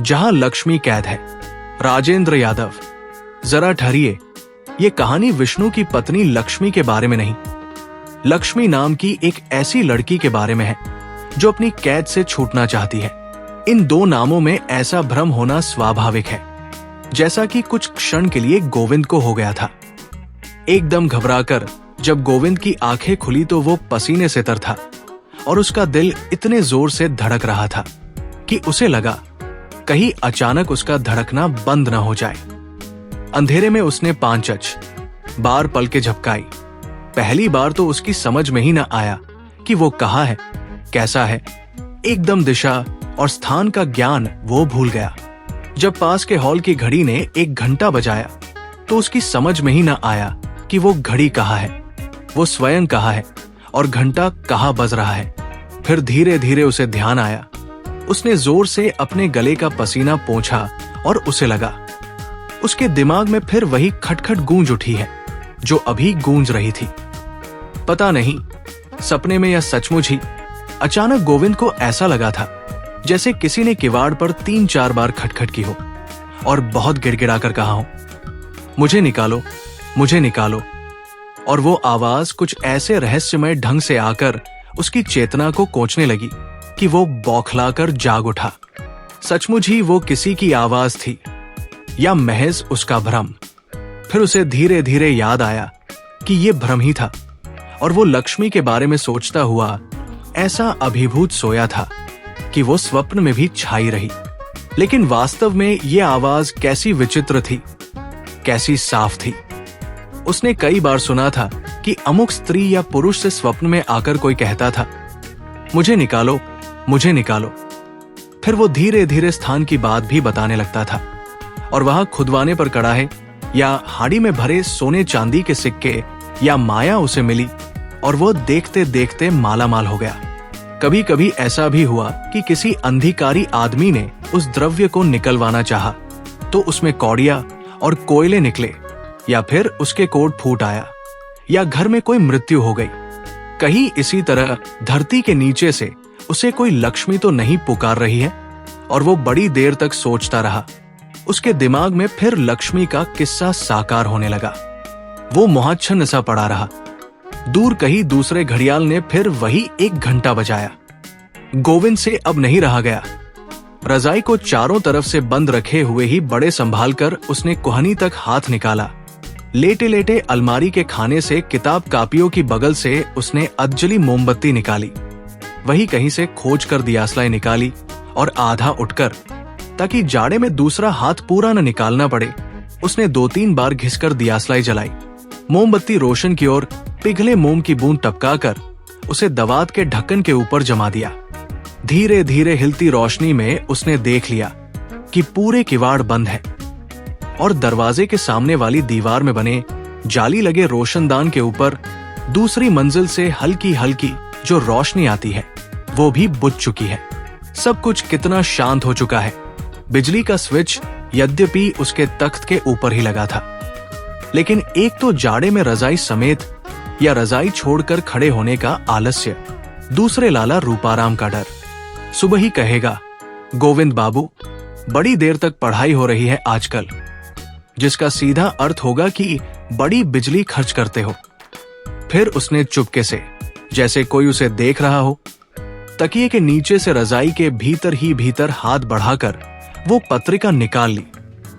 जहां लक्ष्मी कैद है। राजेंद्र यादव, जरा ठहरिए, ये कहानी विष्णु की पत्नी लक्ष्मी के बारे में नहीं, लक्ष्मी नाम की एक ऐसी लड़की के बारे में है जो अपनी कैद से छूटना चाहती है। इन दो नामों में ऐसा भ्रम होना स्वाभाविक है, जैसा कि कुछ क्षण के लिए गोविंद को हो गया था। एकदम घबराकर जब गोविंद की आंखें खुली तो वो पसीने से तर था और उसका दिल इतने जोर से धड़क रहा था कि उसे लगा कहीं अचानक उसका धड़कना बंद न हो जाए। अंधेरे में उसने 5 बार पलकें झपकाई। पहली बार तो उसकी समझ में ही न आया कि वो कहाँ है, कैसा है। एकदम दिशा और स्थान का ज्ञान वो भूल गया। जब पास के हॉल की घड़ी ने 1 घंटा बजाया तो उसकी समझ में ही न आया कि वो घड़ी कहाँ है, वो स्वयं कहाँ है और घंटा कहाँ बज रहा है। फिर धीरे धीरे उसे ध्यान आया। उसने जोर से अपने गले का पसीना पोंछा और उसे लगा उसके दिमाग में फिर वही खटखट गूंज उठी है जो अभी गूंज रही थी। पता नहीं सपने में या सचमुच ही अचानक गोविंद को ऐसा लगा था जैसे किसी ने किवाड़ पर 3-4 बार खटखट की हो और बहुत गिड़गिड़ाकर कहा हो, मुझे निकालो, मुझे निकालो। और वो आवाज कुछ ऐसे रहस्यमय ढंग से आकर उसकी चेतना को कोंचने लगी कि वो बौखलाकर जाग उठा। सचमुच ही वो किसी की आवाज थी या महज उसका भ्रम। फिर उसे धीरे धीरे याद आया कि ये भ्रम ही था और वो लक्ष्मी के बारे में सोचता हुआ ऐसा अभिभूत सोया था कि वो स्वप्न में भी छाई रही। लेकिन वास्तव में ये आवाज कैसी विचित्र थी, कैसी साफ थी। उसने कई बार सुना था कि अमुक स्त्री या पुरुष से स्वप्न में आकर कोई कहता था, मुझे निकालो, मुझे निकालो। फिर वो धीरे धीरे स्थान की बात भी बताने लगता था और वहां खुदवाने पर कड़ाहे या हाड़ी में भरे सोने चांदी के सिक्के या माया उसे मिली और वो देखते देखते मालामाल हो गया। कभी कभी ऐसा भी हुआ कि किसी अंधिकारी आदमी ने उस द्रव्य को निकलवाना चाहा तो उसमें कौड़िया और कोयले निकले या फिर उसके कोट फूट आया या घर में कोई मृत्यु हो गई। कहीं इसी तरह धरती के नीचे से उसे कोई लक्ष्मी तो नहीं पुकार रही है और वो बड़ी देर तक सोचता रहा। उसके दिमाग में फिर लक्ष्मी का किस्सा साकार होने लगा। वो मोहाच्छन्न सा पड़ा रहा। दूर कहीं दूसरे घड़ियाल ने फिर वही 1 घंटा बजाया। गोविंद से अब नहीं रहा गया। रजाई को चारों तरफ से बंद रखे हुए ही बड़े संभाल कर उसने कोहनी तक हाथ निकाला। लेटे लेटे अलमारी के खाने से किताब कापियों की बगल से उसने अधजली मोमबत्ती निकाली। वही कहीं से खोज कर दियासलाई निकाली और आधा उठकर, ताकि जाड़े में दूसरा हाथ पूरा न निकालना पड़े, उसने 2-3 बार घिसकर दियासलाई जलाई। मोमबत्ती रोशन की ओर पिघले मोम की बूंद टपकाकर उसे दवात के ढक्कन के ऊपर जमा दिया। धीरे धीरे हिलती रोशनी में उसने देख लिया कि पूरे किवाड़ बंद है और दरवाजे के सामने वाली दीवार में बने जाली लगे रोशनदान के ऊपर दूसरी मंजिल से हल्की हल्की जो रोशनी आती है वो भी बुझ चुकी है। सब कुछ कितना शांत हो चुका है। बिजली का स्विच यद्यपि उसके तख्त के ऊपर ही लगा था, लेकिन एक तो जाड़े में रजाई समेत या रजाई छोड़कर खड़े होने का आलस्य, दूसरे लाला रूपाराम का डर। सुबह ही कहेगा, गोविंद बाबू, बड़ी देर तक पढ़ाई हो रही है आजकल, जिसका सीधा अर्थ होगा कि बड़ी बिजली खर्च करते हो। फिर उसने चुपके से, जैसे कोई उसे देख रहा हो, तकिए के नीचे से रजाई के भीतर ही भीतर हाथ बढ़ाकर वो पत्रिका निकाल ली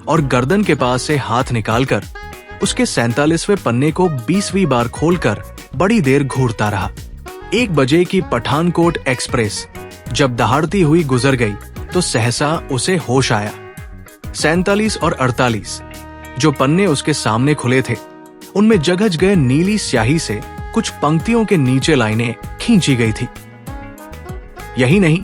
और गर्दन के पास से हाथ निकालकर उसके 47वें पन्ने को 20वीं बार खोलकर बड़ी देर घूरता रहा। 1 बजे की पठानकोट एक्सप्रेस जब दहाड़ती हुई गुजर गई तो सहसा उसे होश आया। 47 और 48 जो पन्ने उसके सामने खुले थे, उनमें जगज गए नीली स्याही से कुछ पंक्तियों के नीचे लाइनें खींची गई थी। यही नहीं,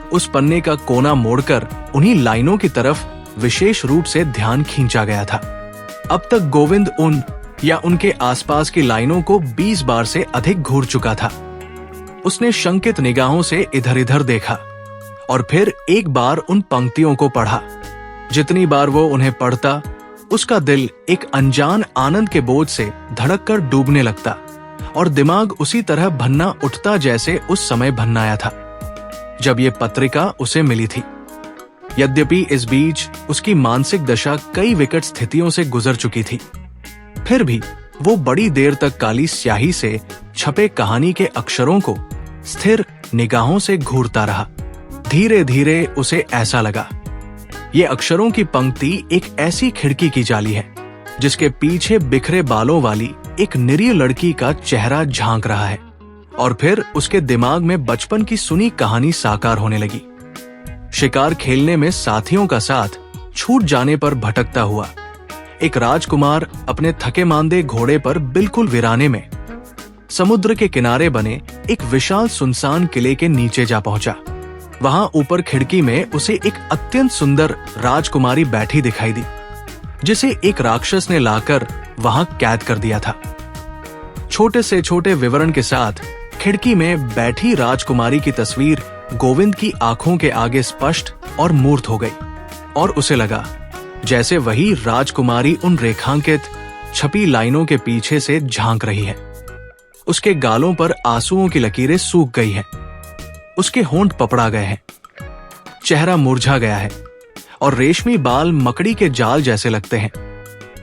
उस पन्ने का कोना मोड़कर उन्हीं लाइनों की तरफ विशेष रूप से ध्यान खींचा गया था। अब तक गोविंद उन या उनके आसपास की लाइनों को 20 बार से अधिक घूर चुका था। उसने शंकित निगाहों से इधर इधर देखा और फिर एक बार उन पंक्तियों को पढ़ा। जितनी बार वो उन्हें पढ़ता, उसका दिल एक अनजान आनंद के बोझ से धड़ककर डूबने लगता और दिमाग उसी तरह भन्ना उठता जैसे उस समय भन्नाया था जब ये पत्रिका उसे मिली थी। यद्यपि इस बीच उसकी मानसिक दशा कई विकट स्थितियों से गुजर चुकी थी, फिर भी वो बड़ी देर तक काली स्याही से छपे कहानी के अक्षरों को स्थिर निगाहों से घूरता रहा। धीरे धीरे उसे ऐसा लगा, ये अक्षरों की पंक्ति एक ऐसी खिड़की की जाली है जिसके पीछे बिखरे बालों वाली एक निरीह लड़की का चेहरा झांक रहा है। और फिर उसके दिमाग में बचपन की सुनी कहानी साकार होने लगी। शिकार खेलने में साथियों का साथ छूट जाने पर भटकता हुआ एक राजकुमार अपने थके मांदे घोड़े पर बिल्कुल वीराने में समुद्र के किनारे बने एक विशाल सुनसान किले के नीचे जा पहुंचा। वहां ऊपर खिड़की में उसे एक अत्यंत सुंदर राजकुमारी बैठी दिखाई दी, जिसे एक राक्षस ने लाकर वहां कैद कर दिया था। छोटे से छोटे विवरण के साथ खिड़की में बैठी राजकुमारी की तस्वीर गोविंद की आंखों के आगे स्पष्ट और मूर्त हो गई, और उसे लगा जैसे वही राजकुमारी उन रेखांकित छपी लाइनों के पीछे से झांक रही है। उसके गालों पर आंसुओं की लकीरें सूख गई हैं, उसके होंठ पपड़ा गए हैं, चेहरा मुरझा गया है और रेशमी बाल मकड़ी के जाल जैसे लगते हैं,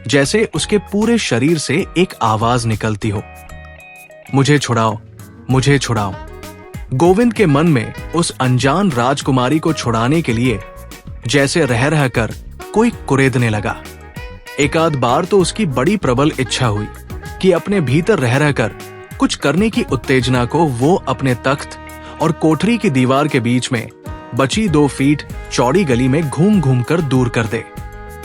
जैसे उसके पूरे शरीर से एक आवाज निकलती हो, मुझे छुड़ाओ, मुझे छुड़ाओ। गोविंद के मन में उस अनजान राजकुमारी को छुड़ाने के लिए जैसे रह रह कर कोई कुरेदने लगा। एक आध बार तो उसकी बड़ी प्रबल इच्छा हुई कि अपने भीतर रह रहकर कुछ करने की उत्तेजना को वो अपने तख्त और कोठरी की दीवार के बीच में बची 2 फीट चौड़ी गली में घूम घूम कर दूर कर दे।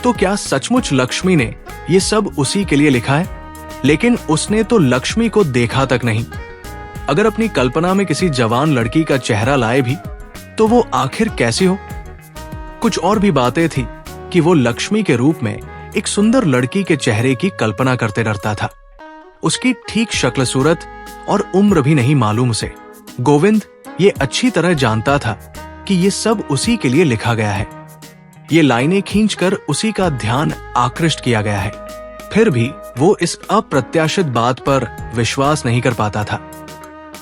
तो क्या सचमुच लक्ष्मी ने ये सब उसी के लिए लिखा है? लेकिन उसने तो लक्ष्मी को देखा तक नहीं। अगर अपनी कल्पना में किसी जवान लड़की का चेहरा लाए भी तो वो आखिर कैसी हो? कुछ और भी बातें थी कि वो लक्ष्मी के रूप में एक सुंदर लड़की के चेहरे की कल्पना करते डरता था। उसकी ठीक शक्ल सूरत और उम्र भी नहीं मालूम उसे। गोविंद ये अच्छी तरह जानता था कि ये सब उसी के लिए लिखा गया है। ये लाइनें खींचकर उसी का ध्यान आकृष्ट किया गया है। फिर भी वो इस अप्रत्याशित बात पर विश्वास नहीं कर पाता था।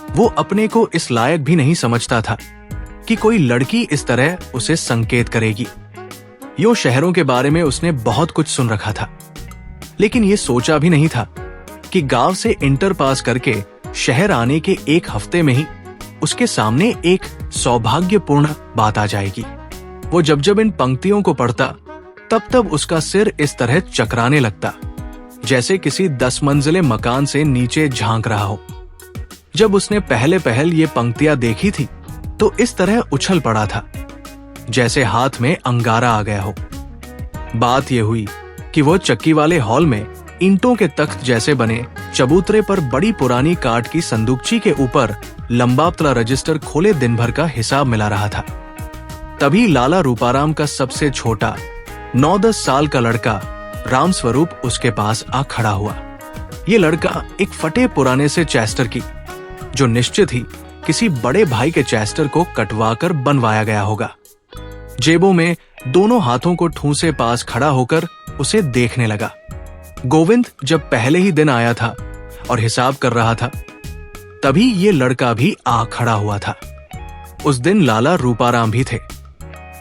वो अपने को इस लायक भी नहीं समझता था कि कोई लड़की इस तरह उसे संकेत करेगी। यो शहरों के बारे में उसने बहुत कुछ सुन रखा था, लेकिन ये सोचा भी नहीं था कि गांव से इंटर पास करके शहर आने के 1 हफ्ते में ही उसके सामने एक सौभाग्यपूर्ण बात आ जाएगी। वो जब जब इन पंक्तियों को पढ़ता तब तब उसका सिर इस तरह चकराने लगता जैसे किसी 10 मंजिले मकान से नीचे झांक रहा हो। जब उसने पहले पहल ये पंक्तियां देखी थी तो इस तरह उछल पड़ा था जैसे हाथ में अंगारा आ गया हो। बात यह हुई कि वो चक्की वाले हॉल में ईंटों के तख्त जैसे बने चबूतरे पर बड़ी पुरानी काठ की संदूकची के ऊपर लंबा पतला रजिस्टर खोले दिन भर का हिसाब मिला रहा था। तभी लाला रूपाराम का सबसे छोटा 9-10 साल का लड़का राम स्वरूप उसके पास आ खड़ा हुआ। ये लड़का एक फटे पुराने से चेस्टर की, जो निश्चित ही किसी बड़े भाई के चेस्टर को कटवाकर बनवाया गया होगा, जेबों में दोनों हाथों को ठूंसे पास खड़ा होकर उसे देखने लगा। गोविंद जब पहले ही दिन आया था और हिसाब कर रहा था, तभी ये लड़का भी आ खड़ा हुआ था। उस दिन लाला रूपाराम भी थे,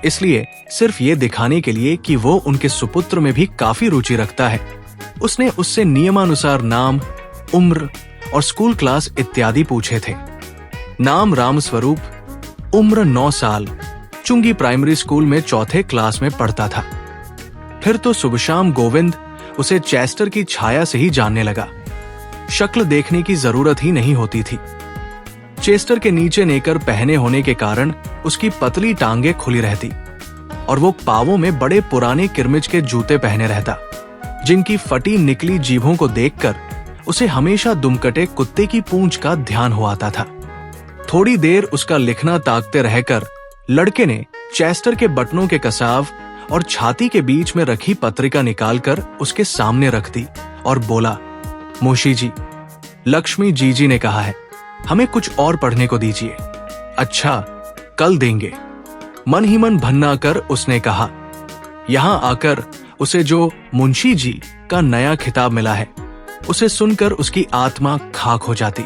इसलिए सिर्फ ये दिखाने के लिए कि वो उनके सुपुत्र में भी काफी रुचि रखता है, उसने उससे नियमानुसार नाम, उम्र और स्कूल क्लास इत्यादि पूछे थे। नाम राम स्वरूप, उम्र 9 साल, चुंगी प्राइमरी स्कूल में 4थे क्लास में पढ़ता था। फिर तो सुबह शाम गोविंद उसे चेस्टर की छाया से ही जानने लगा। शक्ल देखने की जरूरत ही नहीं होती थी। चेस्टर के नीचे नेकर पहने होने के कारण उसकी पतली टांगे खुली रहती और वो पावों में बड़े पुराने किरमिच के जूते पहने रहता, जिनकी फटी निकली जीभों को देखकर उसे हमेशा दुमकटे कुत्ते की पूंछ का ध्यान हो आता था। थोड़ी देर उसका लिखना ताकते रहकर लड़के ने चेस्टर के बटनों के कसाव और छाती के बीच में रखी पत्रिका निकालकर उसके सामने रख दी और बोला, मोशी जी, लक्ष्मी जी ने कहा है हमें कुछ और पढ़ने को दीजिए। अच्छा, कल देंगे। मन ही मन भन्ना कर उसने कहा। यहां आकर उसे जो मुंशी जी का नया खिताब मिला है, उसे सुनकर उसकी आत्मा खाक हो जाती।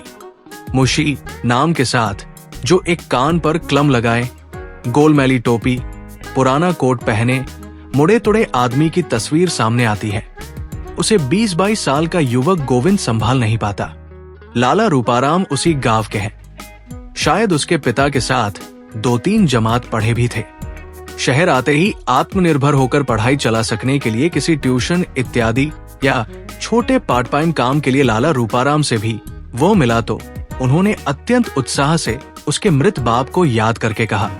मुंशी नाम के साथ जो एक कान पर क्लम लगाए, गोलमैली टोपी, पुराना कोट पहने मुड़े तुड़े आदमी की तस्वीर सामने आती है। उसे 20-22 साल का युवक गोविंद संभाल नहीं पाता। लाला रूपाराम उसी गांव के हैं। शायद उसके पिता के साथ 2-3 जमात पढ़े भी थे। शहर आते ही आत्मनिर्भर होकर पढ़ाई चला सकने के लिए किसी ट्यूशन इत्यादि या छोटे पार्ट टाइम काम के लिए लाला रूपाराम से भी वो मिला तो उन्होंने अत्यंत उत्साह से उसके मृत बाप को याद करके कहा,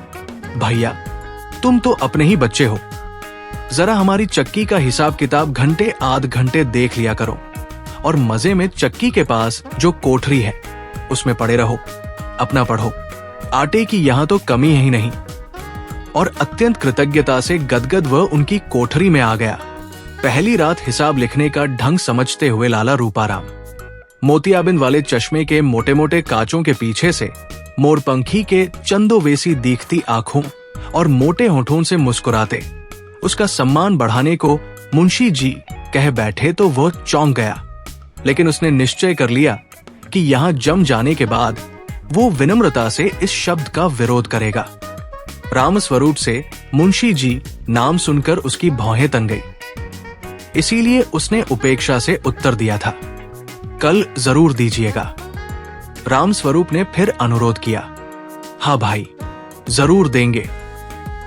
भैया तुम तो अपने ही बच्चे हो, जरा हमारी चक्की का हिसाब किताब घंटे आध घंटे देख लिया करो और मजे में चक्की के पास जो कोठरी है उसमें पड़े रहो, अपना पढ़ो, आटे की यहाँ तो कमी है ही नहीं। और अत्यंत कृतज्ञता से गदगद वह उनकी कोठरी में आ गया। पहली रात हिसाब लिखने का ढंग समझते हुए लाला रूपाराम मोतियाबिंद वाले चश्मे के मोटे मोटे कांचों के पीछे से मोरपंखी के चंदोवेसी दिखती आंखों और मोटे होठों से मुस्कुराते उसका सम्मान बढ़ाने को मुंशी जी कह बैठे तो वह चौंक गया। लेकिन उसने निश्चय कर लिया कि यहां जम जाने के बाद वो विनम्रता से इस शब्द का विरोध करेगा। रामस्वरूप से मुंशी जी नाम सुनकर उसकी भौहें तन गई। इसीलिए उसने उपेक्षा से उत्तर दिया था, कल जरूर दीजिएगा। रामस्वरूप ने फिर अनुरोध किया, हाँ भाई जरूर देंगे।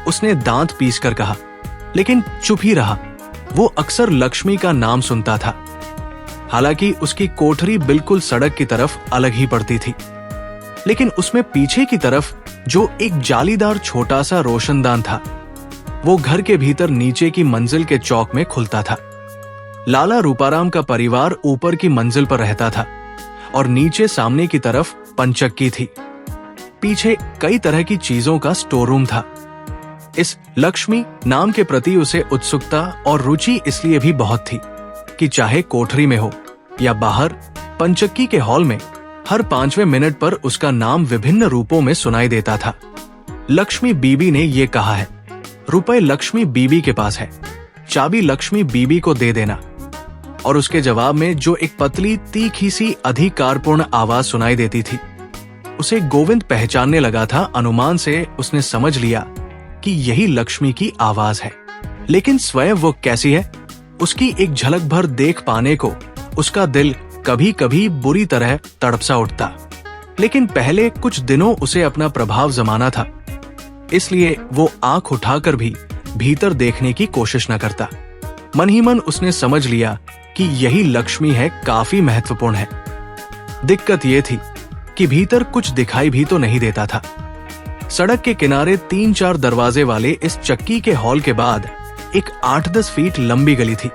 उसने दांत पीसकर कहा, लेकिन चुप ही रहा। वो अक्सर लक्ष्मी का नाम सुनता था। हालांकि उसकी कोठरी बिल्कुल सड़क की तरफ अलग ही पड़ती थी, लेकिन उसमें पीछे की तरफ जो एक जालीदार छोटा सा रोशनदान था वो घर के भीतर नीचे की मंजिल के चौक में खुलता था। लाला रूपाराम का परिवार ऊपर की मंजिल पर रहता था और नीचे सामने की तरफ पंचक्की थी। पीछे कई तरह की चीजों का स्टोर रूम था। इस लक्ष्मी नाम के प्रति उसे उत्सुकता और रुचि इसलिए भी बहुत थी कि चाहे कोठरी में हो या बाहर पंचक्की के हॉल में हर 5वें मिनट पर उसका नाम विभिन्न रूपों में सुनाई देता था। लक्ष्मी बीबी ने ये कहा है, रुपए लक्ष्मी बीबी के पास है, चाबी लक्ष्मी बीबी को दे देना। और उसके जवाब में जो एक पतली तीखी सी अधिकारपूर्ण आवाज सुनाई देती थी उसे गोविंद पहचानने लगा था। अनुमान से उसने समझ लिया कि यही लक्ष्मी की आवाज है। लेकिन स्वयं वो कैसी है, उसकी एक झलक भर देख पाने को उसका दिल कभी कभी बुरी तरह तड़पसा उठता। लेकिन पहले कुछ दिनों उसे अपना प्रभाव जमाना था, इसलिए वो आंख उठाकर भी भीतर देखने की कोशिश न करता। मन ही मन उसने समझ लिया कि यही लक्ष्मी है, काफी महत्वपूर्ण है। दिक्कत ये थी कि भीतर कुछ दिखाई भी तो नहीं देता था। सड़क के किनारे 3-4 दरवाजे वाले इस चक्की के हॉल के बाद एक 8-10 फीट लंबी गली थी।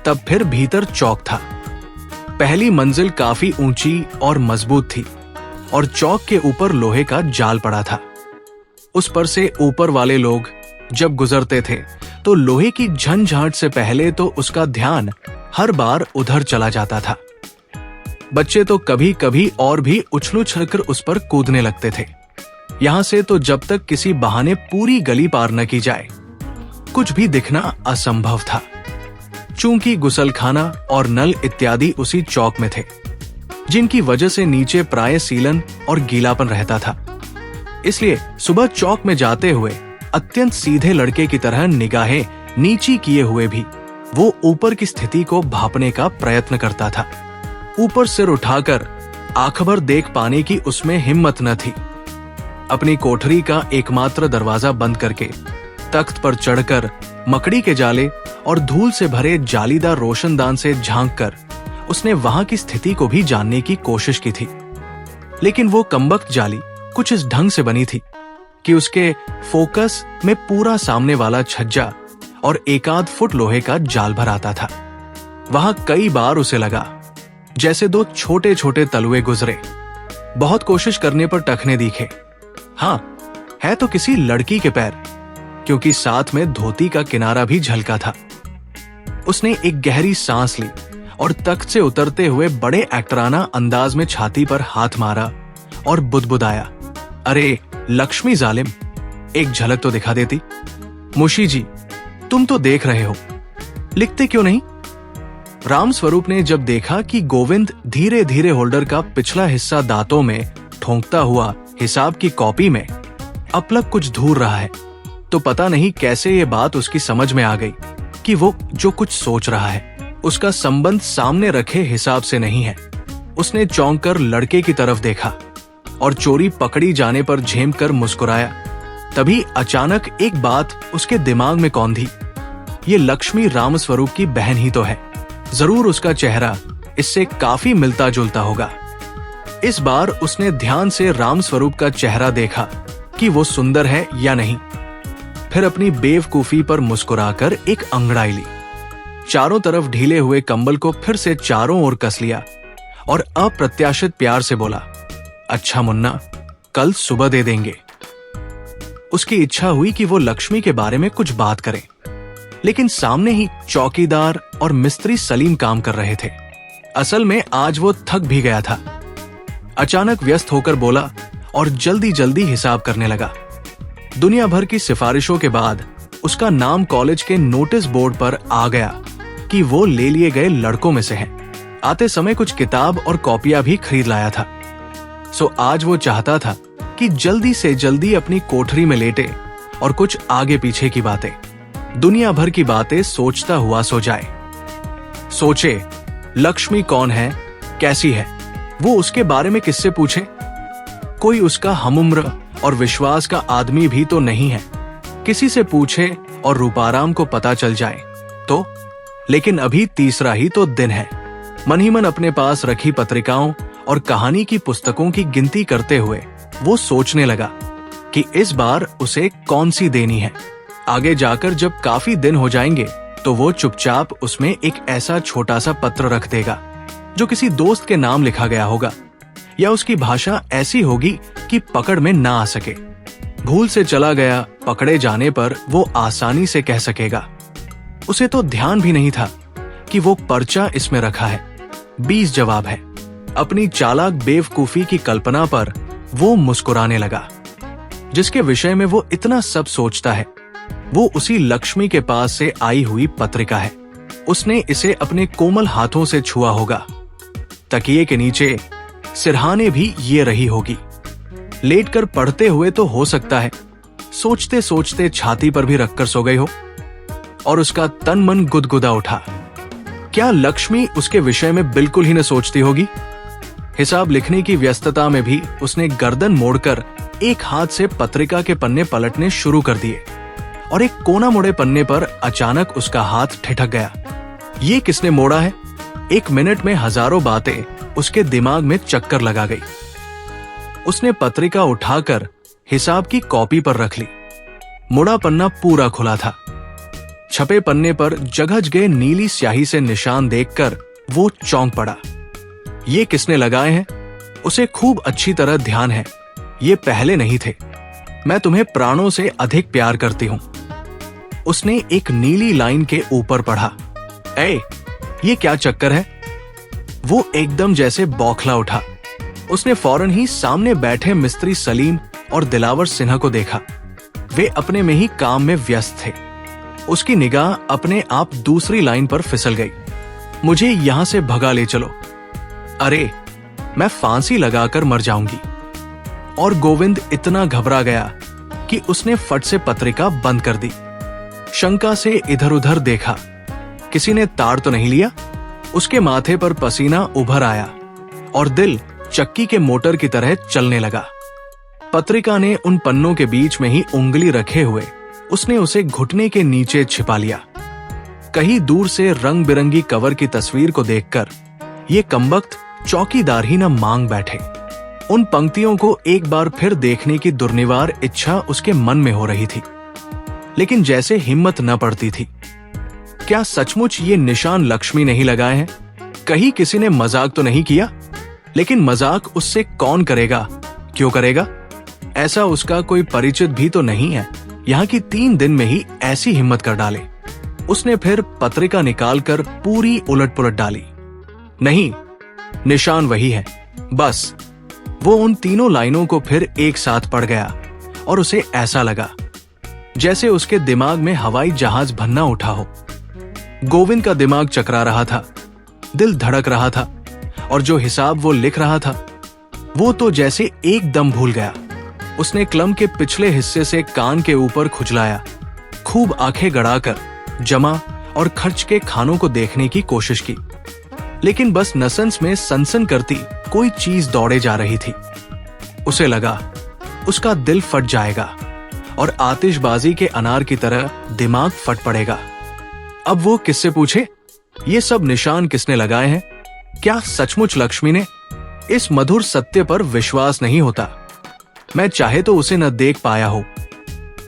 तब फिर भीतर चौक था। पहली मंजिल काफी ऊंची और मजबूत थी और चौक के ऊपर लोहे का जाल पड़ा था। उस पर से ऊपर वाले लोग जब गुजरते थे तो लोहे की झंझाहट से पहले तो उसका ध्यान हर बार उधर चला जाता था। बच्चे तो कभी कभी और भी उछल-उछलकर उस पर कूदने लगते थे। यहां से तो जब तक किसी बहाने पूरी गली पार न की जाए कुछ भी दिखना असंभव था। चूंकि गुसलखाना और नल इत्यादि उसी चौक में थे, जिनकी वजह से नीचे प्राय सीलन और गीलापन रहता था। इसलिए सुबह चौक में जाते हुए अत्यंत सीधे लड़के की तरह निगाहें नीची किए हुए भी वो ऊपर की स्थिति को भांपने का प्रयत्न करता था। ऊपर सिर उठाकर आंखभर देख पाने की उसमें हिम्मत न थी। अपनी कोठरी का एकमात्र दरवाजा बंद करके तख्त पर चढ़कर मकड़ी के जाले और धूल से भरे जालीदार रोशनदान से झांककर उसने वहां की स्थिति को भी जानने की कोशिश की थी। लेकिन वो कमबख्त जाली कुछ इस ढंग से बनी थी कि उसके फोकस में पूरा सामने वाला छज्जा और 1-8 फुट लोहे का जाल भर आता था। वहां कई बार उसे लगा जैसे 2 छोटे छोटे तलुए गुजरे। बहुत कोशिश करने पर टखने दिखे। हाँ, है तो किसी लड़की के पैर, क्योंकि साथ में धोती का किनारा भी झलका था। उसने एक गहरी सांस ली और तख्त से उतरते हुए बड़े एक्टराना अंदाज में छाती पर हाथ मारा और बुदबुदाया, अरे लक्ष्मी जालिम, एक झलक तो दिखा देती। मुंशी जी, तुम तो देख रहे हो, लिखते क्यों नहीं? रामस्वरूप ने जब देखा कि गोविंद धीरे धीरे होल्डर का पिछला हिस्सा दांतों में ठोंकता हुआ हिसाब की कॉपी में अपलक कुछ धूर रहा है तो पता नहीं कैसे ये बात उसकी समझ में आ गई कि वो जो कुछ सोच रहा है उसका संबंध सामने रखे हिसाब से नहीं है। उसने चौंक कर लड़के की तरफ देखा और चोरी पकड़ी जाने पर झेम कर मुस्कुराया। तभी अचानक एक बात उसके दिमाग में कौंधी। ये लक्ष्मी रामस्वरूप की बहन ही तो है, जरूर उसका चेहरा इससे काफी मिलता जुलता होगा। इस बार उसने ध्यान से रामस्वरूप का चेहरा देखा कि वो सुंदर है या नहीं। फिर अपनी बेवकूफी पर मुस्कुराकर एक अंगड़ाई ली, चारों तरफ ढीले हुए कंबल को फिर से चारों ओर कस लिया और अप्रत्याशित प्यार से बोला, अच्छा मुन्ना, कल सुबह दे देंगे। उसकी इच्छा हुई कि वो लक्ष्मी के बारे में कुछ बात करें, लेकिन सामने ही चौकीदार और मिस्त्री सलीम काम कर रहे थे। असल में आज वो थक भी गया था। अचानक व्यस्त होकर बोला और जल्दी जल्दी हिसाब करने लगा। दुनिया भर की सिफारिशों के बाद उसका नाम कॉलेज के नोटिस बोर्ड पर आ गया कि वो ले लिए गए लड़कों में से है। आते समय कुछ किताब और कॉपियां भी खरीद लाया था। सो आज वो चाहता था कि जल्दी से जल्दी अपनी कोठरी में लेटे और कुछ आगे पीछे की बातें, दुनिया भर की बातें सोचता हुआ सो जाए। सोचे लक्ष्मी कौन है, कैसी है, वो उसके बारे में किससे पूछे। कोई उसका हमउम्र और विश्वास का आदमी भी तो नहीं है, किसी से पूछे और रूपाराम को पता चल जाए तो। लेकिन अभी तीसरा ही तो दिन है। मन ही मन अपने पास रखी पत्रिकाओं और कहानी की पुस्तकों की गिनती करते हुए वो सोचने लगा कि इस बार उसे कौन सी देनी है। आगे जाकर जब काफी दिन हो जाएंगे तो वो चुपचाप उसमें एक ऐसा छोटा सा पत्र रख देगा जो किसी दोस्त के नाम लिखा गया होगा, या उसकी भाषा ऐसी होगी कि पकड़ में ना आ सके। भूल से चला गया, पकड़े जाने पर वो आसानी से कह सकेगा। उसे तो ध्यान भी नहीं था कि वो पर्चा इसमें रखा है। 20 जवाब है। अपनी चालाक बेवकूफी की कल्पना पर वो मुस्कुराने लगा। जिसके विषय में वो इतना सब सोचता है वो उसी लक्ष्मी के पास से आई हुई पत्रिका है। उसने इसे अपने कोमल हाथों से छुआ होगा। तकिए के नीचे सिरहाने भी ये रही होगी। लेटकर पढ़ते हुए तो हो सकता है सोचते सोचते छाती पर भी रखकर सो गई हो और उसका तन मन गुदगुदा उठा। क्या लक्ष्मी उसके विषय में बिल्कुल ही न सोचती होगी? हिसाब लिखने की व्यस्तता में भी उसने गर्दन मोड़कर एक हाथ से पत्रिका के पन्ने पलटने शुरू कर दिए और एक कोना मुड़े पन्ने पर अचानक उसका हाथ ठिठक गया। ये किसने मोड़ा है? 1 मिनट में हजारों बातें उसके दिमाग में चक्कर लगा गई। उसने पत्रिका उठाकर हिसाब की कॉपी पर रख ली। मुड़ा पन्ना पूरा खुला था। छपे पन्ने पर जगह जगह नीली स्याही से निशान देखकर वो चौंक पड़ा। ये किसने लगाए हैं? उसे खूब अच्छी तरह ध्यान है, ये पहले नहीं थे। मैं तुम्हें प्राणों से अधिक प्यार करती हूं। उसने एक नीली लाइन के ऊपर पढ़ा। ए, ये क्या चक्कर है? वो एकदम जैसे बौखला उठा। उसने फौरन ही सामने बैठे मिस्त्री सलीम और दिलावर सिन्हा को देखा। वे अपने में ही काम में व्यस्त थे। उसकी निगाह अपने आप दूसरी लाइन पर फिसल गई। मुझे यहां से भगा ले चलो। अरे, मैं फांसी लगाकर मर जाऊंगी। और गोविंद इतना घबरा गया कि उसने फट से पत्रिका बंद कर दी। शंका से इधर उधर देखा, किसी ने ताड़ तो नहीं लिया? उसके माथे पर पसीना उभर आया और दिल चक्की के मोटर की तरह चलने लगा। पत्रिका ने उन पन्नों के बीच में ही उंगली रखे हुए उसने उसे घुटने के नीचे छिपा लिया। कहीं दूर से रंग बिरंगी कवर की तस्वीर को देखकर ये कमबख्त चौकीदार ही न मांग बैठे। उन पंक्तियों को एक बार फिर देखने की दुर्निवार इच्छा उसके मन में हो रही थी, लेकिन जैसे हिम्मत न पड़ती थी। क्या सचमुच ये निशान लक्ष्मी नहीं लगाए हैं? कहीं किसी ने मजाक तो नहीं किया? लेकिन मजाक उससे कौन करेगा, क्यों करेगा? ऐसा उसका कोई परिचित भी तो नहीं है यहाँ की 3 दिन में ही ऐसी हिम्मत कर डाले। उसने फिर पत्रिका निकालकर पूरी उलट पुलट डाली। नहीं, निशान वही है। बस वो उन तीनों लाइनों को फिर एक साथ पढ़ गया और उसे ऐसा लगा जैसे उसके दिमाग में हवाई जहाज भन्ना उठा हो। गोविंद का दिमाग चकरा रहा था, दिल धड़क रहा था और जो हिसाब वो लिख रहा था वो तो जैसे एकदम भूल गया। उसने क्लम के पिछले हिस्से से कान के ऊपर खुजलाया, खूब आंखें गड़ाकर जमा और खर्च के खानों को देखने की कोशिश की, लेकिन बस नसंस में सनसन करती कोई चीज दौड़े जा रही थी। उसे लगा उसका दिल फट जाएगा और आतिशबाजी के अनार की तरह दिमाग फट पड़ेगा। अब वो किससे पूछे, ये सब निशान किसने लगाए हैं? क्या सचमुच लक्ष्मी ने? इस मधुर सत्य पर विश्वास नहीं होता। मैं चाहे तो उसे न देख पाया हो,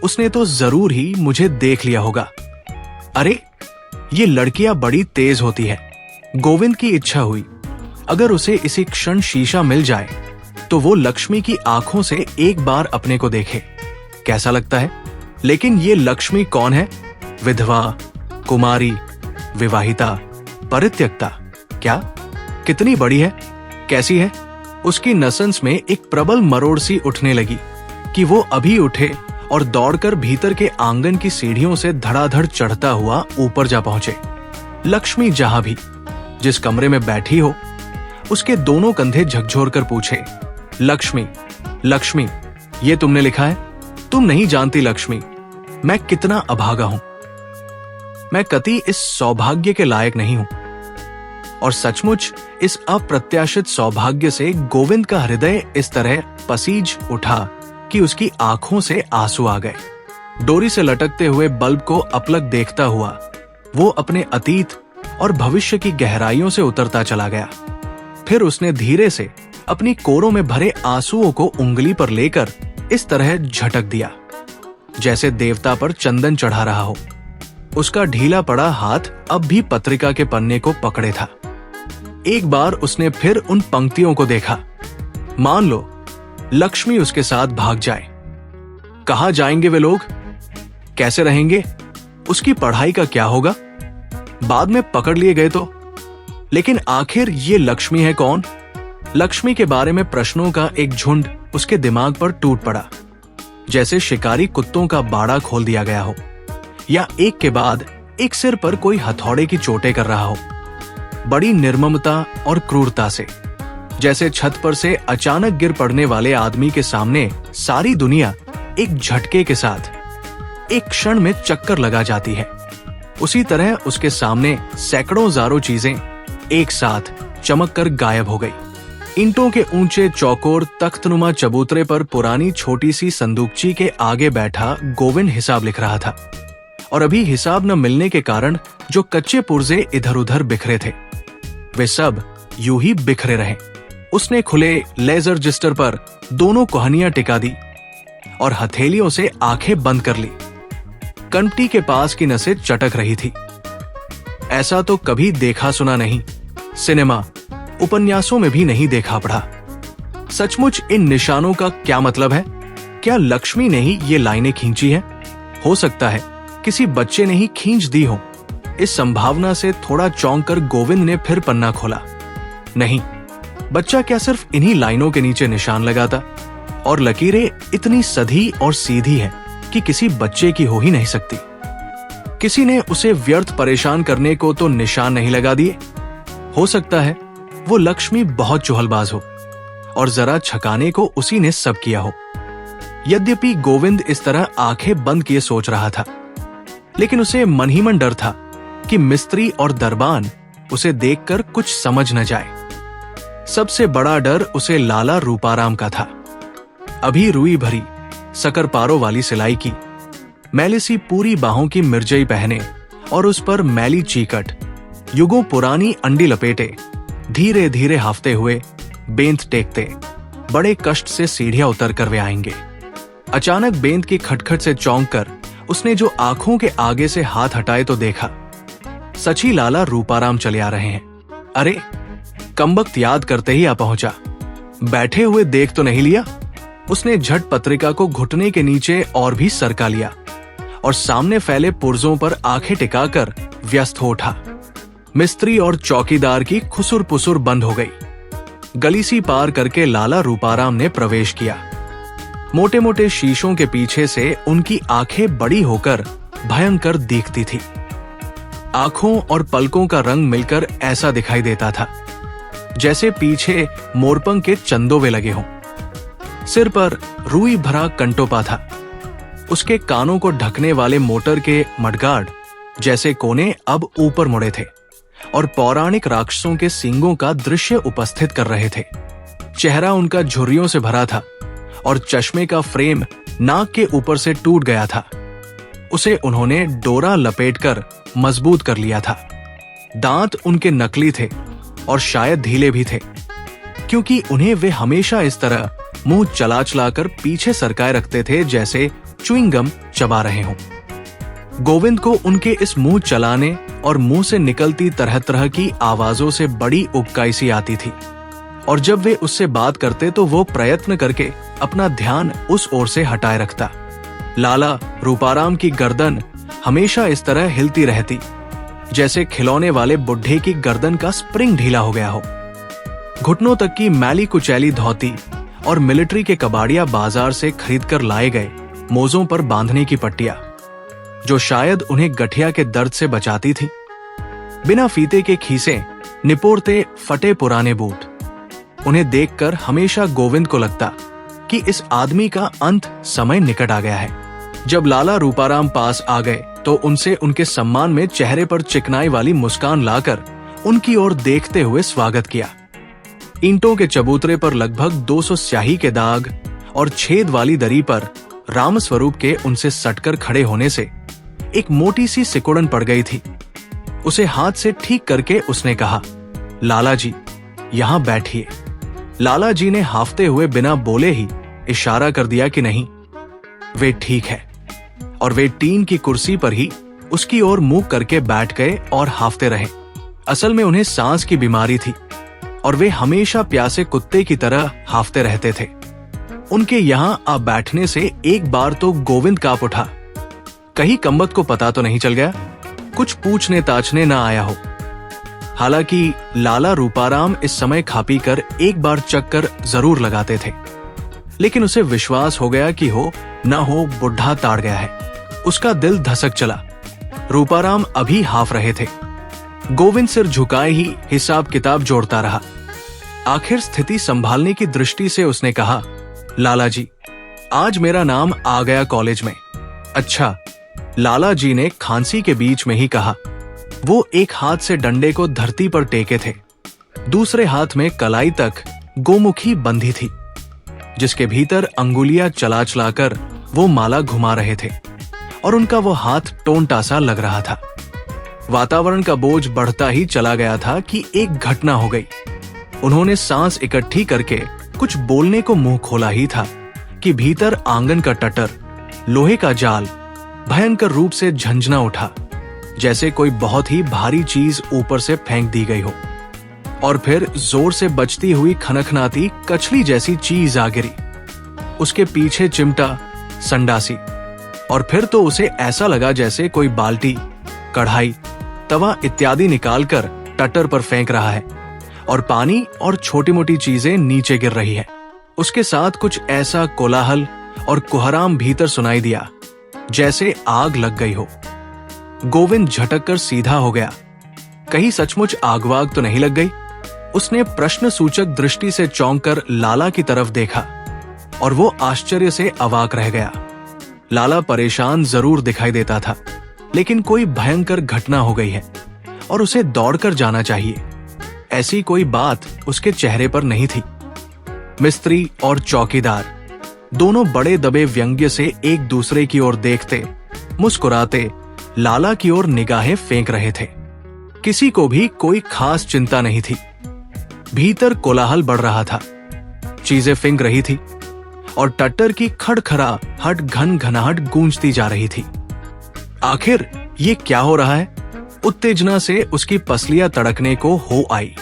उसने तो जरूर ही मुझे देख लिया होगा। अरे, ये लड़कियां बड़ी तेज होती है। गोविंद की इच्छा हुई, अगर उसे इसी क्षण शीशा मिल जाए तो वो लक्ष्मी की आंखों से एक बार अपने को देखे, कैसा लगता है? लेकिन ये लक्ष्मी कौन है? विधवा, कुमारी, विवाहिता, परित्यक्ता? क्या? कितनी बड़ी है? कैसी है? उसकी नसंस में एक प्रबल मरोड़ सी उठने लगी कि वो अभी उठे और दौड़कर भीतर के आंगन की सीढ़ियों से धड़ाधड़ चढ़ता हुआ ऊपर जा पहुंचे। लक्ष्मी जहां भी जिस कमरे में बैठी हो, उसके दोनों कंधे झकझोर कर पूछे, लक्ष्मी, लक्ष्मी, ये तुमने लिखा है? तुम नहीं जानती लक्ष्मी, मैं कितना अभागा हूं। मैं कति इस सौभाग्य के लायक नहीं हूं। और सचमुच इस अप्रत्याशित सौभाग्य से गोविंद का हृदय इस तरह पसीज उठा कि उसकी आंखों से आंसू आ गए। डोरी से लटकते हुए बल्ब को अपलक देखता हुआ वो अपने अतीत और भविष्य की गहराइयों से उतरता चला गया। फिर उसने धीरे से अपनी कोरों में भरे आंसुओं को उंगली पर लेकर इस तरह झटक दिया जैसे देवता पर चंदन चढ़ा रहा हो। उसका ढीला पड़ा हाथ अब भी पत्रिका के पन्ने को पकड़े था। एक बार उसने फिर उन पंक्तियों को देखा। मान लो लक्ष्मी उसके साथ भाग जाए, कहां जाएंगे वे लोग? कैसे रहेंगे? उसकी पढ़ाई का क्या होगा? बाद में पकड़ लिए गए तो? लेकिन आखिर ये लक्ष्मी है कौन? लक्ष्मी के बारे में प्रश्नों का एक झुंड उसके दिमाग पर टूट पड़ा, जैसे शिकारी कुत्तों का बाड़ा खोल दिया गया हो, या एक के बाद एक सिर पर कोई हथौड़े की चोटें कर रहा हो, बड़ी निर्ममता और क्रूरता से, जैसे छत पर से अचानक गिर पड़ने वाले आदमी के सामने सारी दुनिया एक झटके के साथ एक क्षण में चक्कर लगा जाती है। उसी तरह उसके सामने सैकड़ों हजारों चीजें एक साथ चमक कर गायब हो गई। ईंटों के ऊंचे चौकोर तख्तनुमा चबूतरे पर पुरानी छोटी सी संदूकची के आगे बैठा गोविंद हिसाब लिख रहा था, और अभी हिसाब न मिलने के कारण जो कच्चे पुर्जे इधर उधर बिखरे थे वे सब यूं ही बिखरे रहे। उसने खुले लेजर रजिस्टर पर दोनों कहानियां टिका दी और हथेलियों से आंखें बंद कर ली। कंटी के पास की नसें चटक रही थी। ऐसा तो कभी देखा सुना नहीं, सिनेमा उपन्यासों में भी नहीं देखा पढ़ा। सचमुच इन निशानों का क्या मतलब है? क्या लक्ष्मी ने ही ये लाइनें खींची हैं? हो सकता है किसी बच्चे ने ही खींच दी हो। इस संभावना से थोड़ा चौंक कर गोविंद ने फिर पन्ना खोला। नहीं, बच्चा क्या सिर्फ इन्हीं लाइनों के नीचे निशान लगाता? और लकीरें इतनी सधी और सीधी है कि किसी बच्चे की हो ही नहीं सकती। किसी ने उसे व्यर्थ परेशान करने को तो निशान नहीं लगा दिए। हो सकता है वो लक्ष्मी बहुत चुहलबाज हो और जरा छकाने को उसी ने सब किया हो। यद्यपि गोविंद इस तरह आंखें बंद किए सोच रहा था, लेकिन उसे मन ही मन डर था कि मिस्त्री और दरबान उसे देखकर कुछ समझ न जाए। सबसे बड़ा डर उसे लाला रूपाराम का था। अभी रुई भरी सकरपारों वाली सिलाई की, मैली सी पूरी बाहों की मिर्जई पहने और उस पर मैली चीकट, युगों पुरानी अंडी लपेटे, धीरे धीरे हाफते हुए बेंत टेकते बड़े कष्ट से सीढ़ियां उतर कर वे आएंगे। अचानक बेंत की खटखट से चौंक कर उसने जो आंखों के आगे से हाथ हटाए तो देखा सची लाला रूपाराम चले आ रहे हैं। अरे, कमबख्त याद करते ही आ पहुंचा। बैठे हुए देख तो नहीं लिया? उसने झट पत्रिका को घुटने के नीचे और भी सरका लिया और सामने फैले पुर्जों पर आंखें टिकाकर व्यस्त हो उठा। मिस्त्री और चौकीदार की खुसुर पुसुर बंद हो गई। गली सी पार करके लाला रूपाराम ने प्रवेश किया। मोटे मोटे शीशों के पीछे से उनकी आंखें बड़ी होकर भयंकर दिखती थी। आंखों और पलकों का रंग मिलकर ऐसा दिखाई देता था जैसे पीछे मोरपंख के चंदोवे लगे हों। सिर पर रुई भरा कंटोपा था। उसके कानों को ढकने वाले मोटर के मडगार्ड जैसे कोने अब ऊपर मुड़े थे और पौराणिक राक्षसों के सींगों का दृश्य उपस्थित कर रहे थे। चेहरा उनका झुर्रियों से भरा था और चश्मे का फ्रेम नाक के ऊपर से टूट गया था। उसे उन्होंने डोरा लपेटकर मजबूत कर लिया था। दांत उनके नकली थे और शायद ढीले भी थे, क्योंकि उन्हें वे हमेशा इस तरह मुंह चला चलाकर पीछे सरकाए रखते थे जैसे च्युइंगम चबा रहे हों। गोविंद को उनके इस मुंह चलाने और मुंह से निकलती तरह तरह की आवाजों से बड़ी उबकाई सी आती थी, और जब वे उससे बात करते तो वो प्रयत्न करके अपना ध्यान उस ओर से हटाए रखता। लाला रूपाराम की गर्दन हमेशा इस तरह हिलती रहती जैसे खिलौने वाले बुढ़े की गर्दन का स्प्रिंग ढीला हो गया हो। घुटनों तक की मैली कुचैली धोती और मिलिट्री के कबाड़िया बाजार से खरीदकर लाए गए मोजों पर बांधने की पट्टियां, जो शायद उन्हें गठिया के दर्द से बचाती थी। बिना फीते के खीसे निपोरते फटे पुराने बूट। उन्हें देखकर हमेशा गोविंद को लगता कि इस आदमी का अंत समय निकट आ गया है। जब लाला रूपाराम पास आ गए तो उनसे उनके सम्मान में चेहरे पर चिकनाई वाली मुस्कान लाकर उनकी ओर देखते हुए स्वागत किया। ईंटों के चबूतरे पर लगभग 200 स्याही के दाग और छेद वाली दरी पर रामस्वरूप के उनसे सटकर खड़े होने से एक मोटी सी सिकुड़न पड़ गई थी। उसे हाथ से ठीक करके उसने कहा, लाला जी यहां बैठिए। लाला जी ने हाफते हुए बिना बोले ही इशारा कर दिया कि नहीं, वे ठीक है, और वे टीन की कुर्सी पर ही उसकी ओर मुंह करके बैठ गए और हाफते रहे। असल में उन्हें सांस की बीमारी थी और वे हमेशा प्यासे कुत्ते की तरह हाफते रहते थे। उनके यहां आ बैठने से एक बार तो गोविंद कांप उठा। कहीं कम्बत को पता तो नहीं चल गया, कुछ पूछने ताछने ना आया हो। हालांकि लाला रूपाराम इस समय खा पी कर एक बार चक्कर जरूर लगाते थे, लेकिन उसे विश्वास हो गया कि हो ना हो बुढ़ा ताड़ गया है। उसका दिल धसक चला। रूपाराम अभी हाफ रहे थे। गोविंद सिर झुकाए ही हिसाब किताब जोड़ता रहा। आखिर स्थिति संभालने की दृष्टि से उसने कहा, लाला जी आज मेरा नाम आ गया कॉलेज में। अच्छा, लाला जी ने खांसी के बीच में ही कहा। वो एक हाथ से डंडे को धरती पर टेके थे, दूसरे हाथ में कलाई तक गोमुखी बंधी थी, जिसके भीतर अंगुलियां चला चलाकर वो माला घुमा रहे थे, और उनका वो हाथ टोंटा सा लग रहा था। वातावरण का बोझ बढ़ता ही चला गया था कि एक घटना हो गई। उन्होंने सांस इकट्ठी करके कुछ बोलने को मुंह खोला ही था कि भीतर आंगन का टटर, लोहे का जाल भयंकर रूप से झंझना उठा, जैसे कोई बहुत ही भारी चीज ऊपर से फेंक दी गई हो, और फिर जोर से बजती हुई खनखनाती कछली जैसी चीज आ गिरी। उसके पीछे चिमटा, संडासी, और फिर तो उसे ऐसा लगा जैसे कोई बाल्टी, कढ़ाई, तवा इत्यादि निकालकर टटर पर फेंक रहा है और पानी और छोटी मोटी चीजें नीचे गिर रही है। उसके साथ कुछ ऐसा कोलाहल और कुहराम भीतर सुनाई दिया जैसे आग लग गई हो। गोविंद झटक कर सीधा हो गया। कहीं सचमुच आग वाग तो नहीं लग गई? उसने प्रश्न सूचक दृष्टि से चौंक कर लाला की तरफ देखा और वो आश्चर्य से अवाक रह गया। लाला परेशान जरूर दिखाई देता था, लेकिन कोई भयंकर घटना हो गई है और उसे दौड़कर जाना चाहिए, ऐसी कोई बात उसके चेहरे पर नहीं थी। मिस्त्री और चौकीदार दोनों बड़े दबे व्यंग्य से एक दूसरे की ओर देखते, मुस्कुराते लाला की ओर निगाहें फेंक रहे थे। किसी को भी कोई खास चिंता नहीं थी। भीतर कोलाहल बढ़ रहा था, चीजें फिंग रही थी और टट्टर की खड़खड़ा हट घन घनाहट गूंजती जा रही थी। आखिर ये क्या हो रहा है? उत्तेजना से उसकी पसलियां तड़कने को हो आई।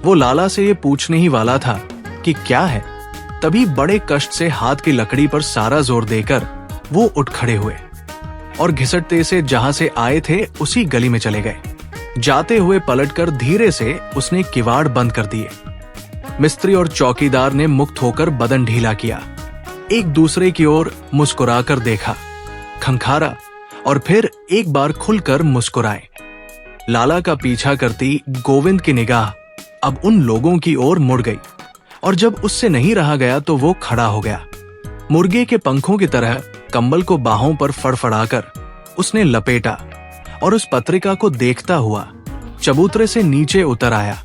वो लाला से ये पूछने ही वाला था कि क्या है, तभी बड़े कष्ट से हाथ की लकड़ी पर सारा जोर देकर वो उठ खड़े हुए और घिसटते से जहां से आए थे उसी गली में चले गए। जाते हुए पलटकर धीरे से उसने किवाड़ बंद कर दिए। मिस्त्री और चौकीदार ने मुक्त होकर बदन ढीला किया, एक दूसरे की ओर मुस्कुराकर देखा, खंखारा और फिर एक बार खुलकर मुस्कुराए। लाला का पीछा करती गोविंद की निगाह अब उन लोगों की ओर मुड़ गई और जब उससे नहीं रहा गया तो वो खड़ा हो गया। मुर्गे के पंखों की तरह कंबल को बाहों पर फड़फड़ाकर उसने लपेटा और उस पत्रिका को देखता हुआ चबूतरे से नीचे उतर आया।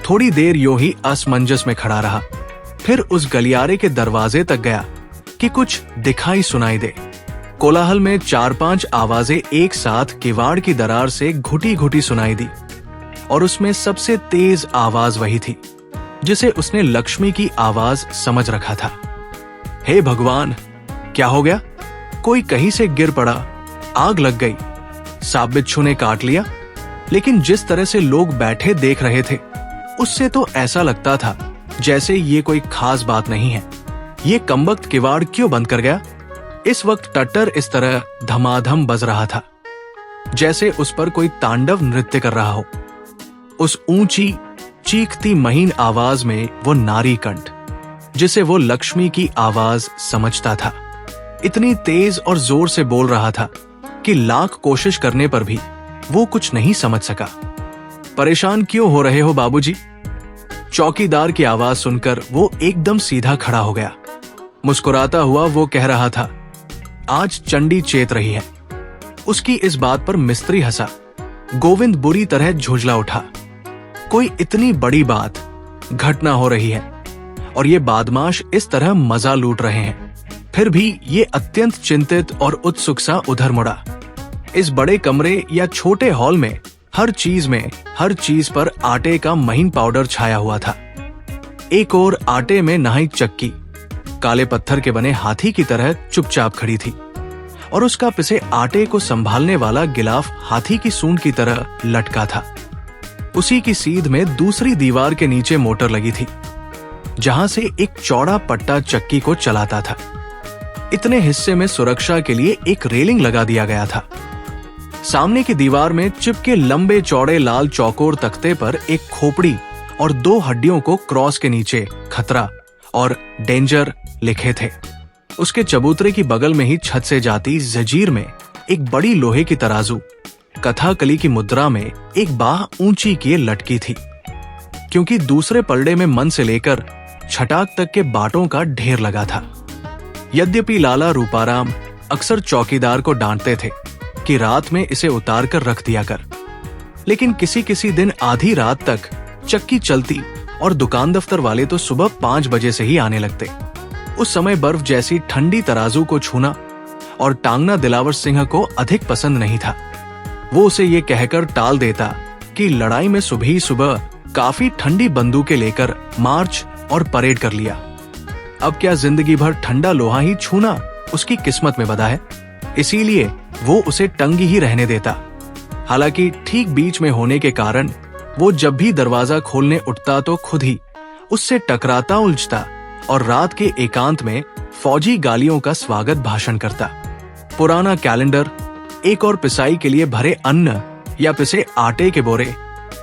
थोड़ी देर यूं ही असमंजस में खड़ा रहा, फिर उस गलियारे के दरवाजे तक गया कि कुछ दिखाई सुनाई दे। कोलाहल में 4-5 आवाजें एक साथ किवाड़ की दरार से घुटी घुटी सुनाई दी, और उसमें सबसे तेज आवाज वही थी जिसे उसने लक्ष्मी की आवाज समझ रखा था। हे भगवान, क्या हो गया? कोई कहीं से गिर पड़ा, आग लग गई, सांप बिच्छू ने काट लिया? लेकिन जिस तरह से लोग बैठे देख रहे थे उससे तो ऐसा लगता था जैसे ये कोई खास बात नहीं है। ये कमबख्त किवाड़ क्यों बंद कर गया? इस वक्त टट्टर इस तरह धमाधम बज रहा था जैसे उस पर कोई तांडव नृत्य कर रहा हो। उस ऊंची चीखती महीन आवाज में वो नारी कंठ जिसे वो लक्ष्मी की आवाज समझता था, इतनी तेज और जोर से बोल रहा था कि लाख कोशिश करने पर भी वो कुछ नहीं समझ सका। परेशान क्यों हो रहे हो बाबूजी? चौकीदार की आवाज सुनकर वो एकदम सीधा खड़ा हो गया। मुस्कुराता हुआ वो कह रहा था, आज चंडी चेत रही है। उसकी इस बात पर मिस्त्री हंसा। गोविंद बुरी तरह झुंझला उठा। कोई इतनी बड़ी बात घटना हो रही है और ये बादमाश इस तरह मजा लूट रहे हैं, फिर भी ये अत्यंत चिंतित और उत्सुक सा उधर मुड़ा। इस बड़े कमरे या छोटे हॉल में हर चीज पर आटे का महीन पाउडर छाया हुआ था। एक और आटे में नहाई चक्की काले पत्थर के बने हाथी की तरह चुपचाप खड़ी थी, और उसका पिसे आटे को संभालने वाला गिलाफ हाथी की सूंड की तरह लटका था। उसी की सीध में दूसरी दीवार के नीचे मोटर लगी थी जहां से एक चौड़ा पट्टा चक्की को चलाता था। इतने हिस्से में सुरक्षा के लिए एक रेलिंग लगा दिया गया था। सामने की दीवार में चिपके लंबे चौड़े लाल चौकोर तख्ते पर एक खोपड़ी और 2 हड्डियों को क्रॉस के नीचे खतरा और डेंजर लिखे थे। उसके चबूतरे की बगल में ही छत से जाती जंजीर में एक बड़ी लोहे की तराजू कथाकली की मुद्रा में एक बाह ऊंची किए लटकी थी, क्योंकि दूसरे पलड़े में मन से लेकर छटाक तक के बाटों का ढेर लगा था। यद्यपि लाला रूपाराम अक्सर चौकीदार को डांटते थे कि रात में इसे उतार कर रख दिया कर, लेकिन किसी किसी दिन आधी रात तक चक्की चलती और दुकान दफ्तर वाले तो सुबह 5 बजे से ही आने लगते। उस समय बर्फ जैसी ठंडी तराजू को छूना और टांगना दिलावर सिंह को अधिक पसंद नहीं था। वो उसे ये कहकर टाल देता कि लड़ाई में सुबह सुबह काफी ठंडी बंदूकें लेकर मार्च और परेड कर लिया। अब क्या जिंदगी भर ठंडा लोहा ही छूना उसकी किस्मत में बंधा है, इसीलिए वो उसे टंगी ही रहने देता। हालांकि ठीक बीच में होने के कारण वो जब भी दरवाजा खोलने उठता तो खुद ही उससे टकराता उलझता और रात के एकांत में फौजी गालियों का स्वागत भाषण करता। पुराना कैलेंडर, एक और पिसाई के लिए भरे अन्न या पिसे आटे के बोरे,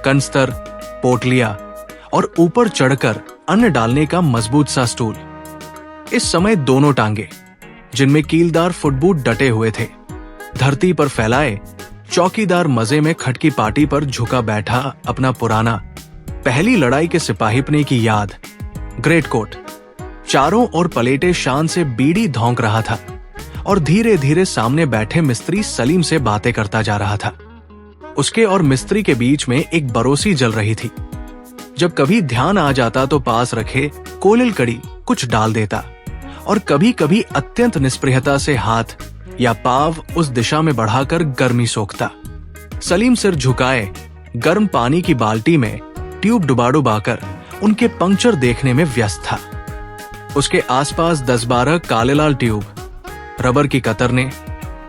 कंस्तर, पोटलिया और ऊपर चढ़कर अन्न डालने का मजबूत सा स्टूल। इस समय दोनों टांगे जिनमें कीलदार फुटबूट डटे हुए थे धरती पर फैलाए, चौकीदार मजे में खटकी पाटी पर झुका बैठा अपना पुराना पहली लड़ाई के सिपाहीपने की याद ग्रेट कोट चारों ओर पलेटे शान से बीड़ी धौंक रहा था और धीरे धीरे सामने बैठे मिस्त्री सलीम से बातें करता जा रहा था। उसके और मिस्त्री के बीच में एक बरोसी जल रही थी। जब कभी ध्यान आ जाता तो पास रखे कोलिल कड़ी कुछ डाल देता और कभी कभी अत्यंत निस्पृहता से हाथ या पाव उस दिशा में बढ़ाकर गर्मी सोखता। सलीम सिर झुकाए गर्म पानी की बाल्टी में ट्यूब डुबाकर उनके पंक्चर देखने में व्यस्त था। उसके आसपास 10-12 काले लाल ट्यूब, रबर की कतरने,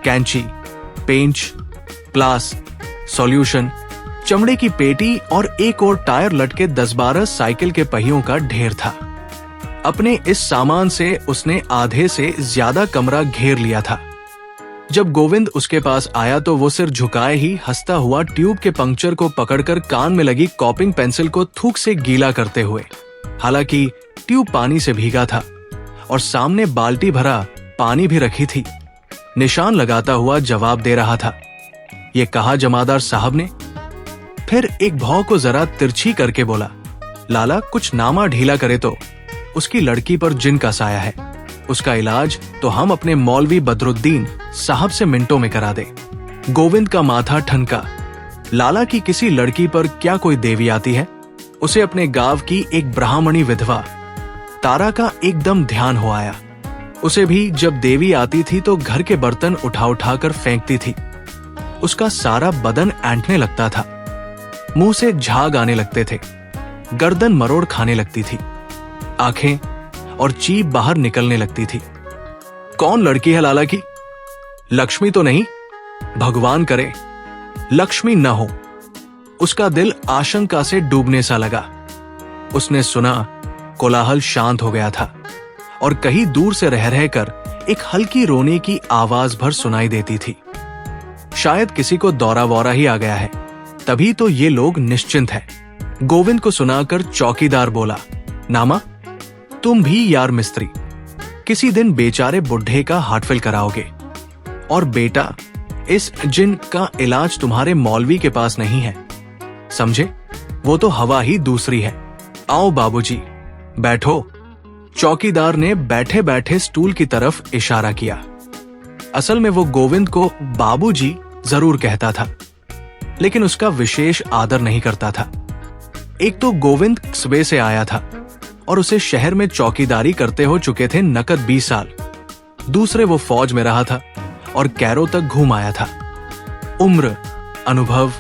कैंची, पेंच, प्लास, सॉल्यूशन, चमड़े की पेटी और एक और टायर लटके 10-12 साइकिल के पहियों का ढेर था। अपने इस सामान से उसने आधे से ज्यादा कमरा घेर लिया था। जब गोविंद उसके पास आया तो वो सिर झुकाए ही हंसता हुआ ट्यूब के पंक्चर को पकड़कर कान में लगी कॉपिंग पेंसिल को थूक से गीला करते हुए, हालांकि ट्यूब पानी से भीगा था और सामने बाल्टी भरा पानी भी रखी थी, निशान लगाता हुआ जवाब दे रहा था। ये कहा जमादार साहब ने। फिर एक भौं को जरा तिरछी करके बोला, लाला कुछ नामा ढीला करे तो। उसकी लड़की पर जिन का साया है। उसका इलाज तो हम अपने मौलवी बदरुद्दीन साहब से मिनटों में करा दे। गोविंद का माथा ठनका। लाला की किसी लड़की पर क्या कोई देवी आती है? उसे अपने गांव की एक ब्राह्मणी विधवा तारा का एकदम ध्यान हो आया। उसे भी जब देवी आती थी तो घर के बर्तन उठा उठा कर फेंकती थी। उसका सारा बदन ऐंठने लगता था, मुंह से झाग आने लगते थे, गर्दन मरोड़ खाने लगती थी, आंखें और जीभ बाहर निकलने लगती थी। कौन लड़की है लाला की? लक्ष्मी तो नहीं? भगवान करे लक्ष्मी न हो। उसका दिल आशंका से डूबने सा लगा। उसने सुना कोलाहल शांत हो गया था और कहीं दूर से रह रहकर एक हल्की रोने की आवाज भर सुनाई देती थी। शायद किसी को दौरा वौरा ही आ गया है, तभी तो ये लोग निश्चिंत हैं। गोविंद को सुनाकर चौकीदार बोला, नामा तुम भी यार मिस्त्री, किसी दिन बेचारे बुढ़े का हार्टफेल कराओगे। और बेटा, इस जिन का इलाज तुम्हारे मौलवी के पास नहीं है, समझे? वो तो हवा ही दूसरी है। आओ बाबूजी, बैठो। चौकीदार ने बैठे बैठे स्टूल की तरफ इशारा किया। असल में वो गोविंद को बाबूजी जरूर कहता था, लेकिन उसका विशेष आदर नहीं करता था। एक तो गोविंद सुबह से आया था और उसे शहर में चौकीदारी करते हो चुके थे नकद 20 साल। दूसरे वो फौज में रहा था और कैरो तक घूम आया था। उम्र, अनुभव,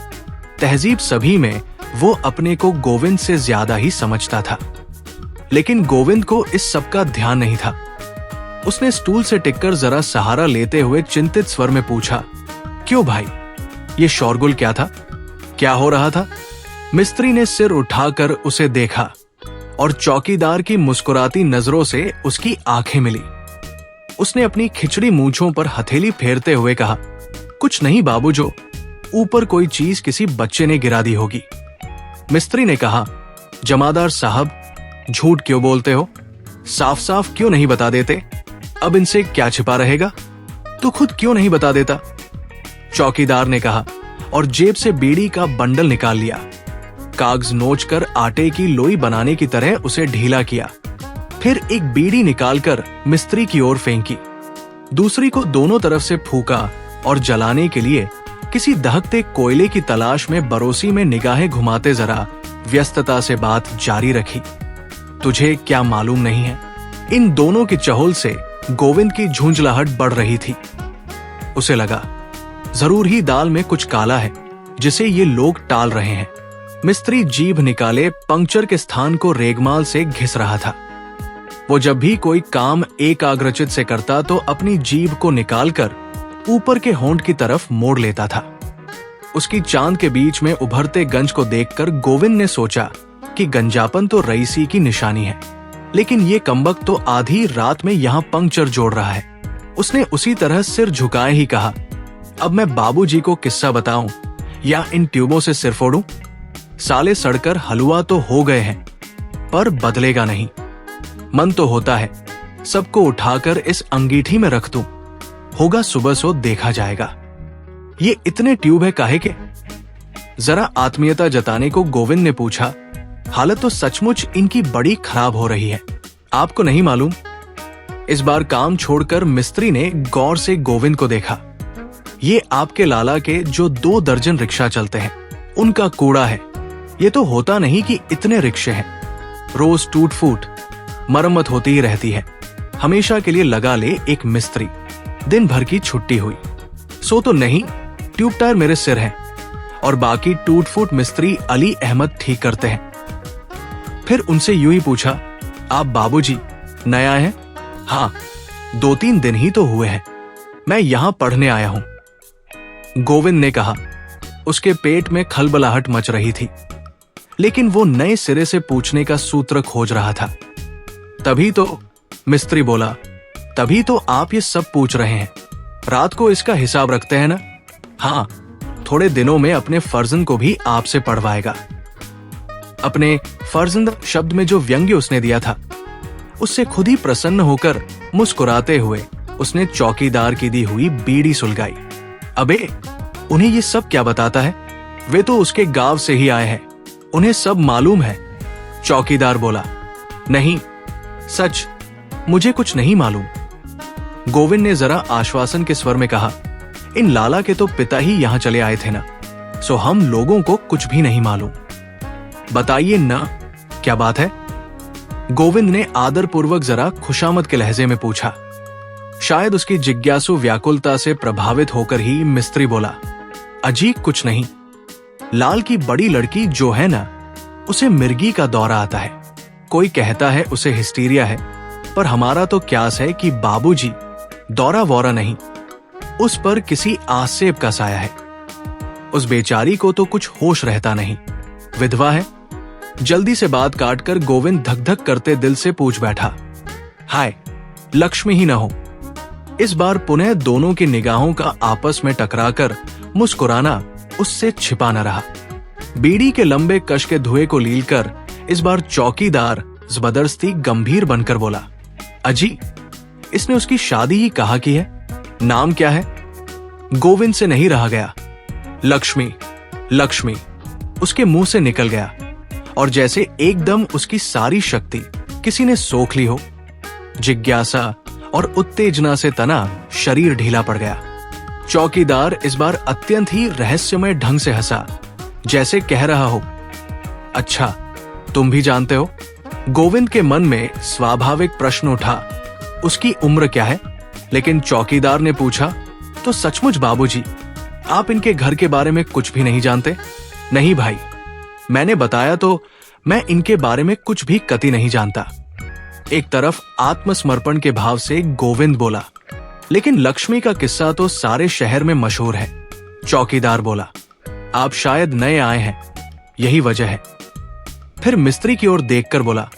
तहजीब सभी में वो अपने को गोविंद से ज्यादा ही समझता था। लेकिन गोविंद को इस सब का ध्यान नहीं था। उसने स्टूल से टिककर जरा सहारा लेते हुए चिंतित स्वर में पूछा, क्यों भाई, ये शोरगुल क्या था? क्या हो रहा था? मिस्त्री ने सिर उठाकर उसे देखा और चौकीदार की मुस्कुराती नजरों से उसकी आंखें मिली। उसने अपनी खिचड़ी मूंछों पर हथेली फेरते हुए कहा, कुछ नहीं बाबूजो, ऊपर कोई चीज किसी बच्चे ने गिरा दी होगी। मिस्त्री ने कहा, जमादार साहब, झूठ क्यों बोलते हो? साफ साफ क्यों नहीं बता देते? अब इनसे क्या छिपा रहेगा? तू खुद क्यों नहीं बता देता? चौकीदार ने कहा और जेब से बीड़ी का बंडल निकाल लिया। कागज नोचकर आटे की लोई बनाने की तरह उसे ढीला किया। फिर एक बीड़ी निकालकर मिस्त्री की ओर फेंकी, दूसरी को दोनों तरफ से फूका और जलाने के लिए किसी दहकते कोयले की तलाश में बरोसी में निगाहें घुमाते जरा व्यस्तता से बात जारी रखी। तुझे क्या मालूम नहीं है? इन दोनों की चहल से गोविंद की झुंझलाहट बढ़ रही थी। उसे लगा जरूर ही दाल में कुछ काला है जिसे ये लोग टाल रहे हैं। मिस्त्री जीभ निकाले पंक्चर के स्थान को रेगमाल से घिस रहा था। वो जब भी कोई काम एकाग्रचित से करता तो अपनी जीभ को निकालकर ऊपर के होंठ की तरफ मोड़ लेता था। उसकी चांद के बीच में उभरते गंज को देखकर गोविंद ने सोचा कि गंजापन तो रईसी की निशानी है, लेकिन ये कमबख्त तो आधी रात में यहाँ पंक्चर जोड़ रहा है। उसने उसी तरह सिर झुकाए ही कहा, अब मैं बाबूजी को किस्सा बताऊं या इन ट्यूबों से सिर फोड़ूं? साले सड़कर हलवा तो हो गए हैं, पर बदलेगा नहीं। मन तो होता है सबको उठाकर इस अंगीठी में रख दूं, होगा सुबह सो देखा जाएगा। ये इतने ट्यूब है काहे के? जरा आत्मीयता जताने को गोविंद ने पूछा, हालत तो सचमुच इनकी बड़ी खराब हो रही है, आपको नहीं मालूम? इस बार काम छोड़कर मिस्त्री ने गौर से गोविंद को देखा। ये आपके लाला के जो 2 दर्जन रिक्शा चलते हैं उनका कूड़ा है। ये तो होता नहीं कि इतने रिक्शे हैं, रोज टूट फूट मरम्मत होती ही रहती है। हमेशा के लिए लगा ले एक मिस्त्री, दिन भर की छुट्टी हुई सो तो नहीं, ट्यूब टायर मेरे सिर हैं और बाकी टूट फूट मिस्त्री अली अहमद ठीक करते हैं। फिर उनसे यूं ही पूछा, आप बाबूजी नया है? हाँ, 2-3 दिन ही तो हुए हैं, मैं यहां पढ़ने आया हूं, गोविंद ने कहा। उसके पेट में खलबलाहट मच रही थी, लेकिन वो नए सिरे से पूछने का सूत्र खोज रहा था। तभी तो मिस्त्री बोला, तभी तो आप ये सब पूछ रहे हैं, रात को इसका हिसाब रखते हैं ना? हाँ, थोड़े दिनों में अपने फर्जंद को भी आपसे पढ़वाएगा। अपने फर्जंद शब्द में जो व्यंग्य उसने दिया था, उससे खुद ही प्रसन्न होकर मुस्कुराते हुए उसने चौकीदार की दी हुई बीड़ी सुलगाई। अबे, उन्हें ये सब क्या बताता है? वे तो उसके गांव से ही आए हैं, उन्हें सब मालूम है। चौकीदार बोला, नहीं, सच, मुझे कुछ नहीं मालूम। गोविंद ने जरा आश्वासन के स्वर में कहा, इन लाला के तो पिता ही यहां चले आए थे ना, सो हम लोगों को कुछ भी नहीं मालूम। बताइए ना, क्या बात है? गोविंद ने आदरपूर्वक जरा खुशामद के लहजे में पूछा। शायद उसकी जिज्ञासु व्याकुलता से प्रभावित होकर ही मिस्त्री बोला, अजी कुछ नहीं। लाल की बड़ी लड़की जो है ना, उसे मिर्गी का दौरा आता है। कोई कहता है उसे हिस्टीरिया है, पर हमारा तो क्यास है कि बाबूजी दौरा वौरा नहीं, उस पर किसी आसेब का साया है। उस बेचारी को तो कुछ होश रहता नहीं, विधवा है। जल्दी से बात काटकर गोविंद धक धक करते दिल से पूछ बैठा, हाय, लक्ष्मी ही न हो। इस बार पुनः दोनों की निगाहों का आपस में टकराकर मुस्कुराना उससे छिपा न रहा। बीड़ी के लंबे कश के धुएं को लीलकर इस बार चौकीदार जबरदस्ती गंभीर बनकर बोला, अजी, इसने उसकी शादी ही कहा की है। नाम क्या है? गोविंद से नहीं रहा गया। लक्ष्मी, लक्ष्मी उसके मुंह से निकल गया, और जैसे एकदम उसकी सारी शक्ति किसी ने सोख ली हो। जिज्ञासा और उत्तेजना से तना शरीर ढीला पड़ गया। चौकीदार इस बार अत्यंत ही रहस्यमय ढंग से हंसा, जैसे कह रहा हो, अच्छा, तुम भी जानते हो? गोविंद के मन में स्वाभाविक प्रश्न उठा, उसकी उम्र क्या है? लेकिन चौकीदार ने पूछा, तो सचमुच बाबूजी, आप इनके घर के बारे में कुछ भी नहीं जानते? नहीं भाई, मैंने बताया तो मैं इनके बारे में कुछ भी कति नहीं जानता। एक तरफ आत्मसमर्पण के भाव से गोविंद बोला, लेकिन लक्ष्मी का किस्सा तो सारे शहर में मशहूर है। चौकीदार बोला, आप शायद नए आए हैं, यही वजह है। फिर मिस्त्री की ओर देखकर बोला,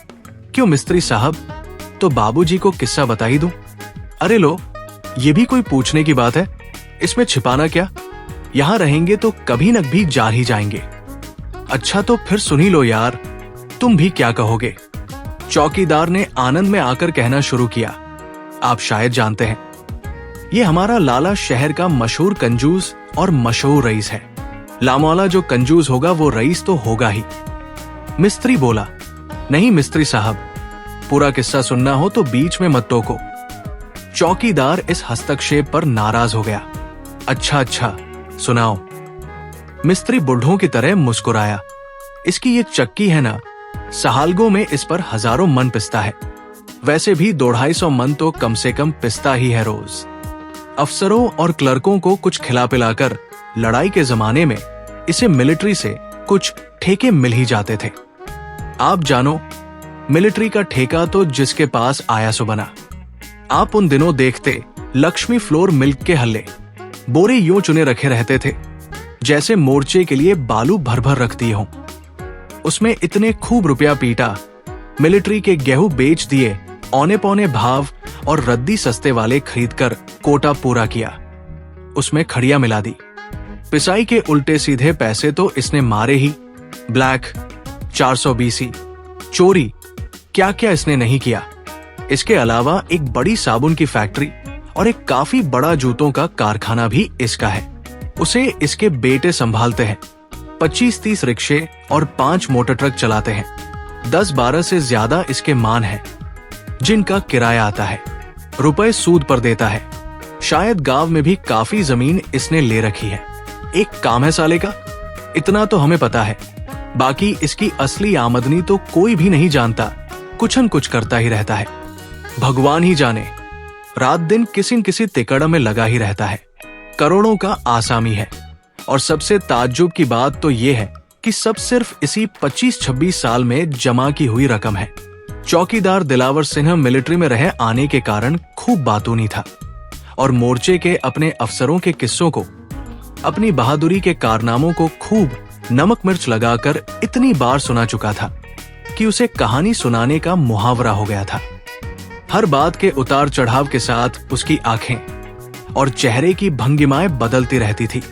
क्यों मिस्त्री साहब, तो बाबूजी को किस्सा बता ही दूं? अरे लो, ये भी कोई पूछने की बात है? इसमें छिपाना क्या? यहां रहेंगे तो कभी न कभी जा ही जाएंगे। अच्छा तो फिर सुनी लो यार, तुम भी क्या कहोगे? चौकीदार ने आनंद में आकर कहना शुरू किया, आप शायद जानते हैं, ये हमारा लाला शहर का मशहूर कंजूस और मशहूर रईस है। लामौला जो कंजूस होगा वो रईस तो होगा ही। मिस्त्री बोला, नहीं मिस्त्री साहब, पूरा किस्सा सुनना हो तो बीच में मत टोको। चौकीदार इस हस्तक्षेप पर नाराज हो गया। अच्छा अच्छा, सुनाओ। मिस्त्री बुढ़ों की तरह मुस्कुराया, इसकी ये चक्की है ना, सहालगों में इस पर हजारों मन पिसता है। वैसे भी 250 मन तो कम से कम पिसता ही है रोज। अफसरों और क्लर्कों को कुछ खिला पिलाकर लड़ाई के जमाने में इसे मिलिट्री से कुछ ठेके मिल ही जाते थे। आप जानो, मिलिट्री का ठेका तो जिसके पास आया सो बना। आप उन दिनों देखते लक्ष्मी फ्लोर मिल्क के हल्ले, बोरे यूं चुने रखे रहते थे जैसे मोर्चे के लिए बालू भर भर रख दिए हों। उसमें इतने खूब रुपया पीटा, मिलिट्री के गेहूं बेच दिए औने पौने भाव, और रद्दी सस्ते वाले खरीदकर कोटा पूरा किया। उसमें खड़िया मिला दी। पिसाई के उल्टे सीधे पैसे तो इसने मारे ही। ब्लैक, 420, चोरी, क्या क्या इसने नहीं किया। इसके अलावा एक बड़ी साबुन की फैक्ट्री और एक काफी बड़ा जूतों का कारखाना भी इसका है। उसे इसके बेटे संभालते हैं। 25-30 रिक्शे और 5 मोटर ट्रक चलाते हैं। 10-12 से ज्यादा इसके मान हैं, जिनका किराया आता है। रुपए सूद पर देता है। शायद गांव में भी काफी जमीन इसने ले रखी है। एक काम है साले का, इतना तो हमें पता है। बाकी इसकी असली आमदनी तो कोई भी नहीं जानता, कुछ न कुछ करता ही रहता है। भगवान ही जाने, रात दिन किसी न किसी तिकड़ में लगा ही रहता है। करोड़ों का आसामी है। और सबसे ताज्जुब की बात तो ये है कि सब सिर्फ इसी 25-26 साल में जमा की हुई रकम है। चौकीदार दिलावर सिन्हा मिलिट्री में रहे आने के कारण खूब बातूनी था, और मोर्चे के अपने अफसरों के किस्सों को, अपनी बहादुरी के कारनामों को खूब नमक मिर्च लगाकर इतनी बार सुना चुका था कि उसे कहानी सुनाने का मुहावरा हो गया था। हर बात के उतार चढ़ाव के साथ उसकी आंखें और चेहरे की भंगिमाएं बदलती रहती थी।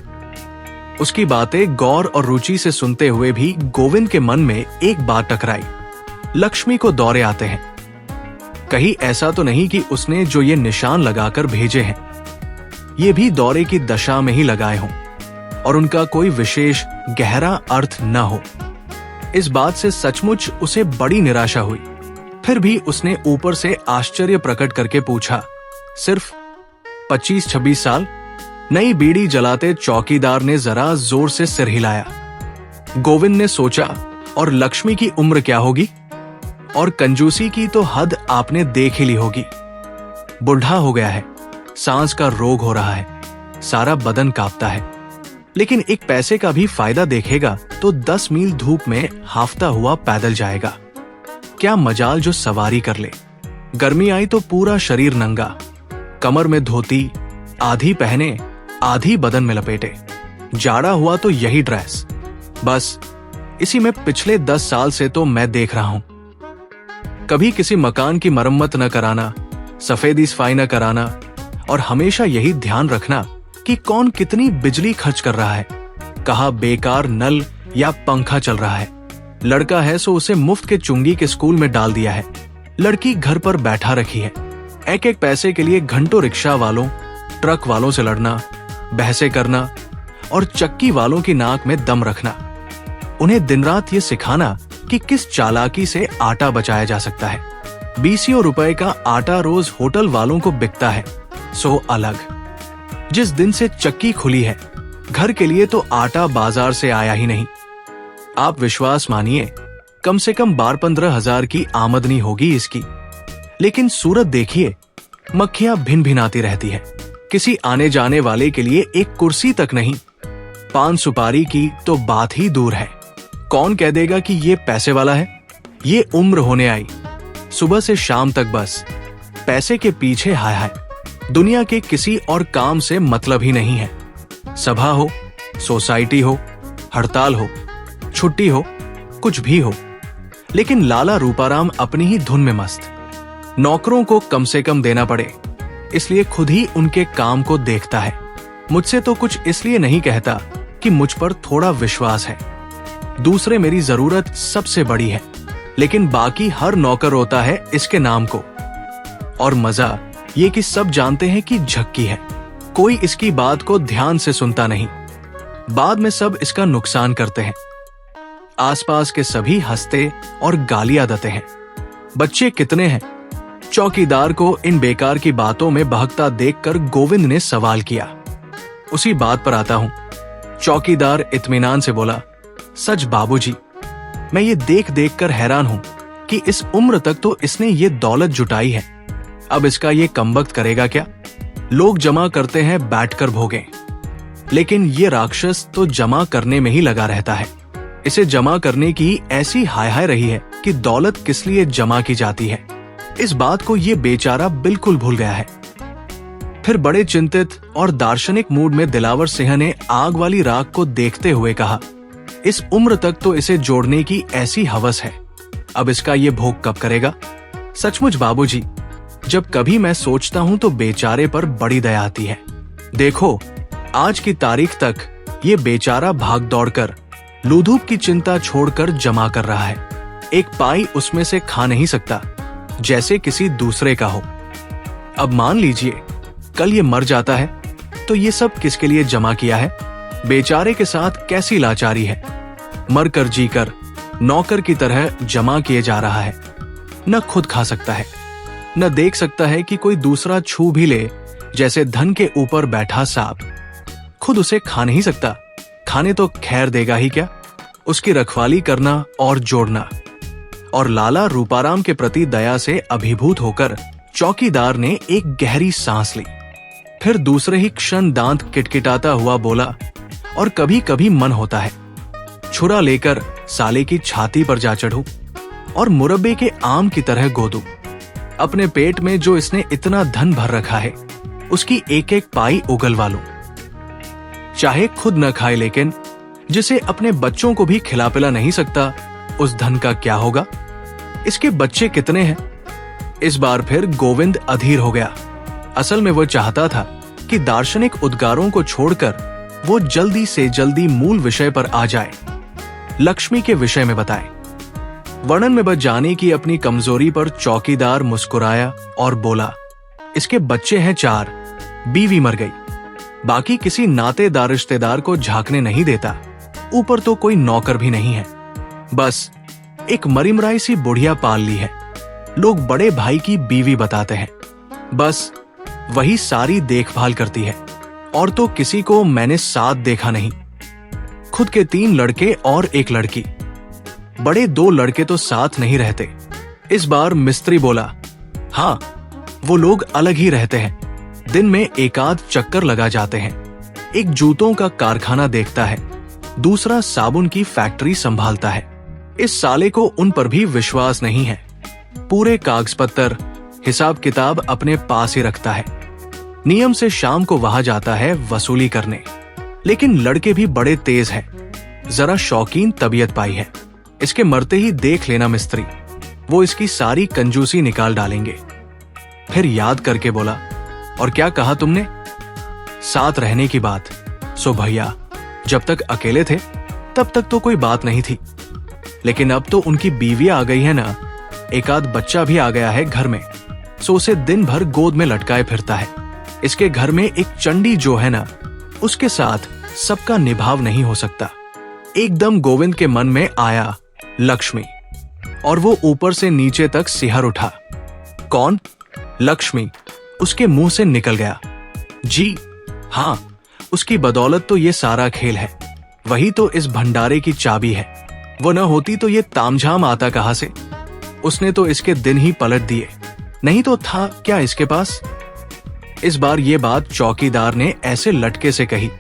उसकी बातें गौर और रुचि से सुनते हुए भी गोविंद के मन में एक बात टकराई, लक्ष्मी को दौरे आते हैं। कहीं ऐसा तो नहीं कि उसने जो ये निशान लगाकर भेजे हैं, ये भी दौरे की दशा में ही लगाए हों और उनका कोई विशेष गहरा अर्थ न हो। इस बात से सचमुच उसे बड़ी निराशा हुई। फिर भी उसने ऊपर से आश्चर्य प्रकट करके पूछा, सिर्फ 25-26 साल? नई बीड़ी जलाते चौकीदार ने जरा जोर से सिर हिलाया। गोविंद ने सोचा, और लक्ष्मी की उम्र क्या होगी? और कंजूसी की तो हद आपने देख ही ली होगी। बुढ़ा हो गया है, सांस का रोग हो रहा है, सारा बदन कांपता है, लेकिन एक पैसे का भी फायदा देखेगा तो 10 मील धूप में हाफता हुआ पैदल जाएगा। क्या मजाल जो सवारी कर ले। गर्मी आई तो पूरा शरीर नंगा, कमर में धोती, आधी पहने आधी बदन में लपेटे। जाड़ा हुआ तो यही ड्रेस, बस इसी में पिछले 10 साल से तो मैं देख रहा हूं। कभी किसी मकान की मरम्मत न कराना, सफेदी सफाई न कराना, और हमेशा यही ध्यान रखना कि कौन कितनी बिजली खर्च कर रहा है, कहा बेकार नल या पंखा चल रहा है। लड़का है सो उसे मुफ्त के चुंगी के स्कूल में डाल दिया है, लड़की घर पर बैठा रखी है। एक एक पैसे के लिए घंटों रिक्शा वालों, ट्रक वालों से लड़ना, बहसें करना और चक्की वालों की नाक में दम रखना। उन्हें दिन रात ये सिखाना कि किस चालाकी से आटा बचाया जा सकता है। 20 रुपए का आटा रोज होटल वालों को बिकता है, सो अलग। जिस दिन से चक्की खुली है, घर के लिए तो आटा बाजार से आया ही नहीं। आप विश्वास मानिए, कम से कम 12-15 हजार की आमदनी होगी इसकी। लेकिन सूरत देखिए, मक्खियां भिन भिनाती रहती है। किसी आने जाने वाले के लिए एक कुर्सी तक नहीं, पान सुपारी की तो बात ही दूर है। कौन कह देगा कि ये पैसे वाला है? ये उम्र होने आई, सुबह से शाम तक बस पैसे के पीछे हाय हाय। दुनिया के किसी और काम से मतलब ही नहीं है। सभा हो, सोसाइटी हो, हड़ताल हो, छुट्टी हो, कुछ भी हो, लेकिन लाला रूपाराम अपनी ही धुन में मस्त। नौकरों को कम से कम देना पड़े, इसलिए खुद ही उनके काम को देखता है। मुझसे तो कुछ इसलिए नहीं कहता कि मुझ पर थोड़ा विश्वास है। दूसरे मेरी जरूरत सबसे बड़ी है, लेकिन बाकी हर नौकर रोता है इसके नाम को। और मजा ये कि सब जानते हैं कि झक्की है, कोई इसकी बात को ध्यान से सुनता नहीं। बाद में सब इसका नुकसान करते हैं। आसपास के सभी हंसते और गालियां देते हैं। बच्चे कितने हैं? चौकीदार को इन बेकार की बातों में बहकता देखकर गोविंद ने सवाल किया। उसी बात पर आता हूं। चौकीदार इत्मीनान से बोला, सच बाबूजी, मैं ये देख देख कर हैरान हूं कि इस उम्र तक तो इसने ये दौलत जुटाई है, अब इसका ये कमबख्त करेगा क्या? लोग जमा करते हैं बैठकर भोगें, लेकिन ये राक्षस तो जमा करने में ही लगा रहता है। इसे जमा करने की ऐसी हाय हाय रही है कि दौलत किस लिए जमा की जाती है, इस बात को ये बेचारा बिल्कुल भूल गया है। फिर बड़े चिंतित और दार्शनिक मूड में दिलावर सिंह ने आग वाली राख को देखते हुए कहा, इस उम्र तक तो इसे जोड़ने की ऐसी हवस है, अब इसका ये भोग कब करेगा? सचमुच बाबूजी, जब कभी मैं सोचता हूं तो बेचारे पर बड़ी दया आती है। देखो, आज की तारीख तक ये बेचारा भाग दौड़ कर लूधूप की चिंता छोड़कर जमा कर रहा है। एक पाई उसमें से खा नहीं सकता, जैसे किसी दूसरे का हो। अब मान लीजिए कल ये मर जाता है तो ये सब किसके लिए जमा किया है? बेचारे के साथ कैसी लाचारी है। मर कर जी कर नौकर की तरह जमा किए जा रहा है। न खुद खा सकता है, न देख सकता है कि कोई दूसरा छू भी ले, जैसे धन के ऊपर बैठा सांप। खुद उसे खा नहीं सकता, खाने तो खैर देगा ही क्या? उसकी रखवाली करना और जोड़ना। और लाला रूपाराम के प्रति दया से अभिभूत होकर चौकीदार ने एक गहरी सांस ली। फिर दूसरे ही क्षण दांत किटकिटाता हुआ बोला, और कभी कभी मन होता है छुरा लेकर साले की छाती पर जा चढ़ूं और मुरब्बे के आम की तरह गोदूं। अपने पेट में जो इसने इतना धन भर रखा है, उसकी एक एक पाई उगलवा लूं। चाहे खुद न खाए, लेकिन जिसे अपने बच्चों को भी खिला पिला नहीं सकता, उस धन का क्या होगा? इसके बच्चे कितने हैं? इस बार फिर गोविंद अधीर हो गया। असल में वो चाहता था कि दार्शनिक उद्गारों को छोड़कर वो जल्दी से जल्दी मूल विषय पर आ जाए, लक्ष्मी के विषय में बताए। वर्णन में बच जाने की अपनी कमजोरी पर चौकीदार मुस्कुराया और बोला, इसके बच्चे हैं 4, बीवी मर गई, बाकी किसी नातेदार रिश्तेदार को झांकने नहीं देता, ऊपर तो कोई नौकर भी नहीं है, बस एक मरिमराई सी बुढ़िया पाल ली है। लोग बड़े भाई की बीवी बताते हैं। बस वही सारी देखभाल करती है, और तो किसी को मैंने साथ देखा नहीं। खुद के 3 लड़के और 1 लड़की। बड़े 2 लड़के तो साथ नहीं रहते। इस बार मिस्त्री बोला, हाँ वो लोग अलग ही रहते हैं, दिन में एक आध चक्कर लगा जाते हैं। एक जूतों का कारखाना देखता है, दूसरा साबुन की फैक्ट्री संभालता है। इस साले को उन पर भी विश्वास नहीं है। पूरे कागज पत्तर हिसाब किताब अपने पास ही रखता है। नियम से शाम को वहां जाता है वसूली करने। लेकिन लड़के भी बड़े तेज हैं, जरा शौकीन तबीयत पाई है। इसके मरते ही देख लेना मिस्त्री, वो इसकी सारी कंजूसी निकाल डालेंगे। फिर याद करके बोला, और क्या कहा तुमने? साथ रहने की बात। सो भैया, जब तक अकेले थे तब तक तो कोई बात नहीं थी, लेकिन अब तो उनकी बीवियां आ गई है ना, एक आध बच्चा भी आ गया है घर में, सो उसे दिन भर गोद में लटकाए फिरता है। इसके घर में एक चंडी जो है ना, उसके साथ सबका निभाव नहीं हो सकता। एकदम गोविंद के मन में आया लक्ष्मी, और वो ऊपर से नीचे तक सिहर उठा। कौन? लक्ष्मी उसके मुंह से निकल गया। जी हाँ, उसकी बदौलत तो ये सारा खेल है। वही तो इस भंडारे की चाबी है। वो न होती तो ये तामझाम आता कहां से? उसने तो इसके दिन ही पलट दिए, नहीं तो था क्या इसके पास? इस बार ये बात चौकीदार ने ऐसे लटके से कही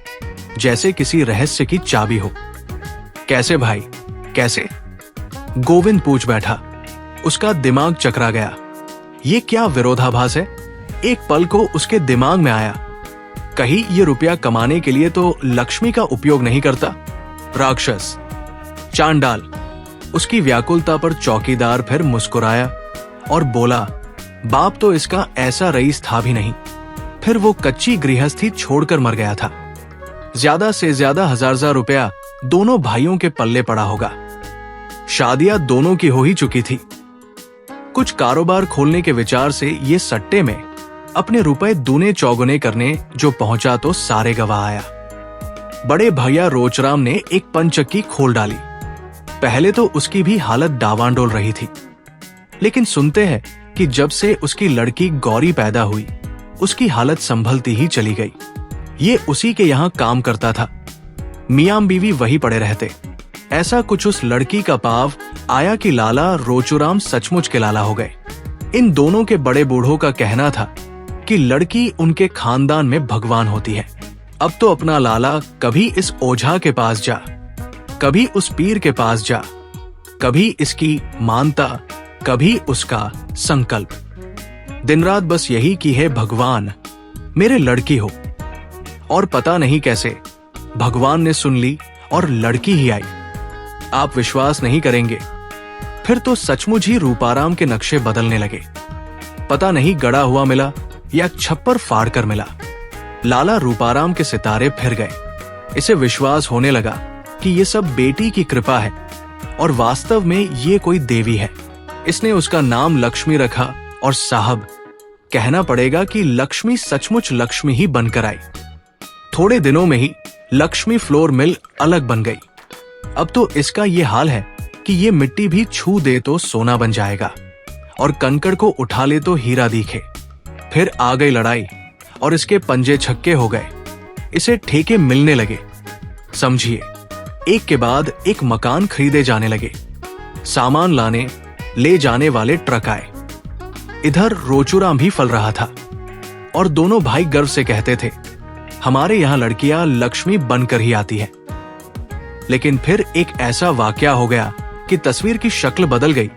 जैसे किसी रहस्य की चाबी हो। कैसे भाई, कैसे? गोविंद पूछ बैठा। उसका दिमाग चकरा गया। ये क्या विरोधाभास है? एक पल को उसके दिमाग में आया, कहीं ये रुपया कमाने के लिए तो लक्ष्मी का उपयोग नहीं करता? राक्षस, चांडाल। उसकी व्याकुलता पर चौकीदार फिर मुस्कुराया और बोला, बाप तो इसका ऐसा रईस था भी नहीं। फिर वो कच्ची गृहस्थी छोड़कर मर गया था। ज्यादा से ज्यादा 1000 रुपया दोनों भाइयों के पल्ले पड़ा होगा। शादियां दोनों की हो ही चुकी थी। कुछ कारोबार खोलने के विचार से ये सट्टे में अपने रुपए दूने चौगुने करने जो पहुंचा तो सारे गवा आया। बड़े भैया रोचराम ने एक पंचक्की खोल डाली। पहले तो उसकी भी हालत डावांडोल रही थी, लेकिन सुनते हैं कि जब से उसकी लड़की गौरी पैदा हुई, उसकी हालत संभलती ही चली गई। ये उसी के यहां काम करता था। मियां बीवी वही पड़े रहते। ऐसा कुछ उस लड़की का पाव आया कि लाला रोचूराम सचमुच के लाला हो गए। इन दोनों के बड़े बूढ़ों का कहना था कि लड़की उनके खानदान में भगवान होती है। अब तो अपना लाला कभी इस ओझा के पास जा, कभी उस पीर के पास जा, कभी इसकी मानता, कभी उसका संकल्प। दिन रात बस यही कि है भगवान मेरे लड़की हो। और पता नहीं कैसे भगवान ने सुन ली और लड़की ही आई। आप विश्वास नहीं करेंगे, फिर तो सचमुच ही रूपाराम के नक्शे बदलने लगे। पता नहीं गड़ा हुआ मिला या छप्पर फाड़ कर मिला। लाला रूपाराम के सितारे फिर गए। इसे विश्वास होने लगा कि ये सब बेटी की कृपा है और वास्तव में ये कोई देवी है। इसने उसका नाम लक्ष्मी रखा और साहब, कहना पड़ेगा कि लक्ष्मी सचमुच लक्ष्मी ही बनकर आई। थोड़े दिनों में ही लक्ष्मी फ्लोर मिल अलग बन गई। अब तो इसका ये हाल है कि ये मिट्टी भी छू दे तो सोना बन जाएगा और कंकड़ को उठा ले तो हीरा दिखे। फिर आ गई लड़ाई और इसके पंजे छक्के हो गए। इसे ठेके मिलने लगे। समझिए, एक के बाद एक मकान खरीदे जाने लगे। सामान लाने ले जाने वाले ट्रक आए। इधर रोचूराम भी फल रहा था और दोनों भाई गर्व से कहते थे, हमारे यहां लड़कियां लक्ष्मी बनकर ही आती है। लेकिन फिर एक ऐसा वाकया हो गया कि तस्वीर की शक्ल बदल गई।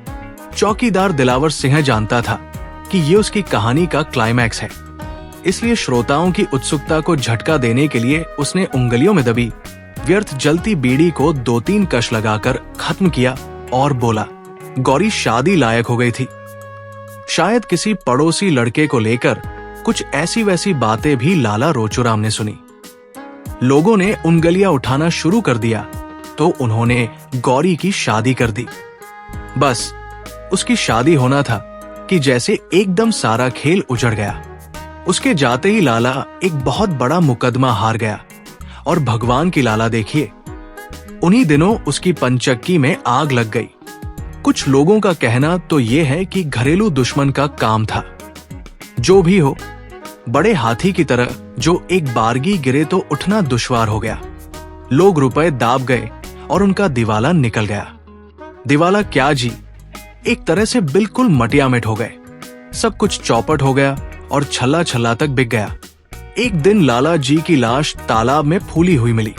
चौकीदार दिलावर सिंह जानता था कि ये उसकी कहानी का क्लाइमैक्स है, इसलिए श्रोताओं की उत्सुकता को झटका देने के लिए उसने उंगलियों में दबी व्यर्थ जलती बीड़ी को 2-3 कश लगाकर खत्म किया और बोला, गौरी शादी लायक हो गई थी। शायद किसी पड़ोसी लड़के को लेकर कुछ ऐसी वैसी बातें भी लाला रोचूराम ने सुनी। लोगों ने उंगलियां उठाना शुरू कर दिया तो उन्होंने गौरी की शादी कर दी। बस उसकी शादी होना था कि जैसे एकदम सारा खेल उजड़ गया। उसके जाते ही लाला एक बहुत बड़ा मुकदमा हार गया। और भगवान की लाला देखिए, उन्हीं दिनों उसकी पंचक्की में आग लग गई। कुछ लोगों का कहना तो ये है कि घरेलू दुश्मन का काम था। जो भी हो, बड़े हाथी की तरह जो एक बारगी गिरे तो उठना दुश्वार हो गया। लोग रुपए दाब गए और उनका दिवाला निकल गया। दिवाला क्या जी, एक तरह से बिल्कुल मटियामेट हो गए। सब कुछ चौपट हो गया और छल्ला छल्ला तक बिक गया। एक दिन लाला जी की लाश तालाब में फूली हुई मिली।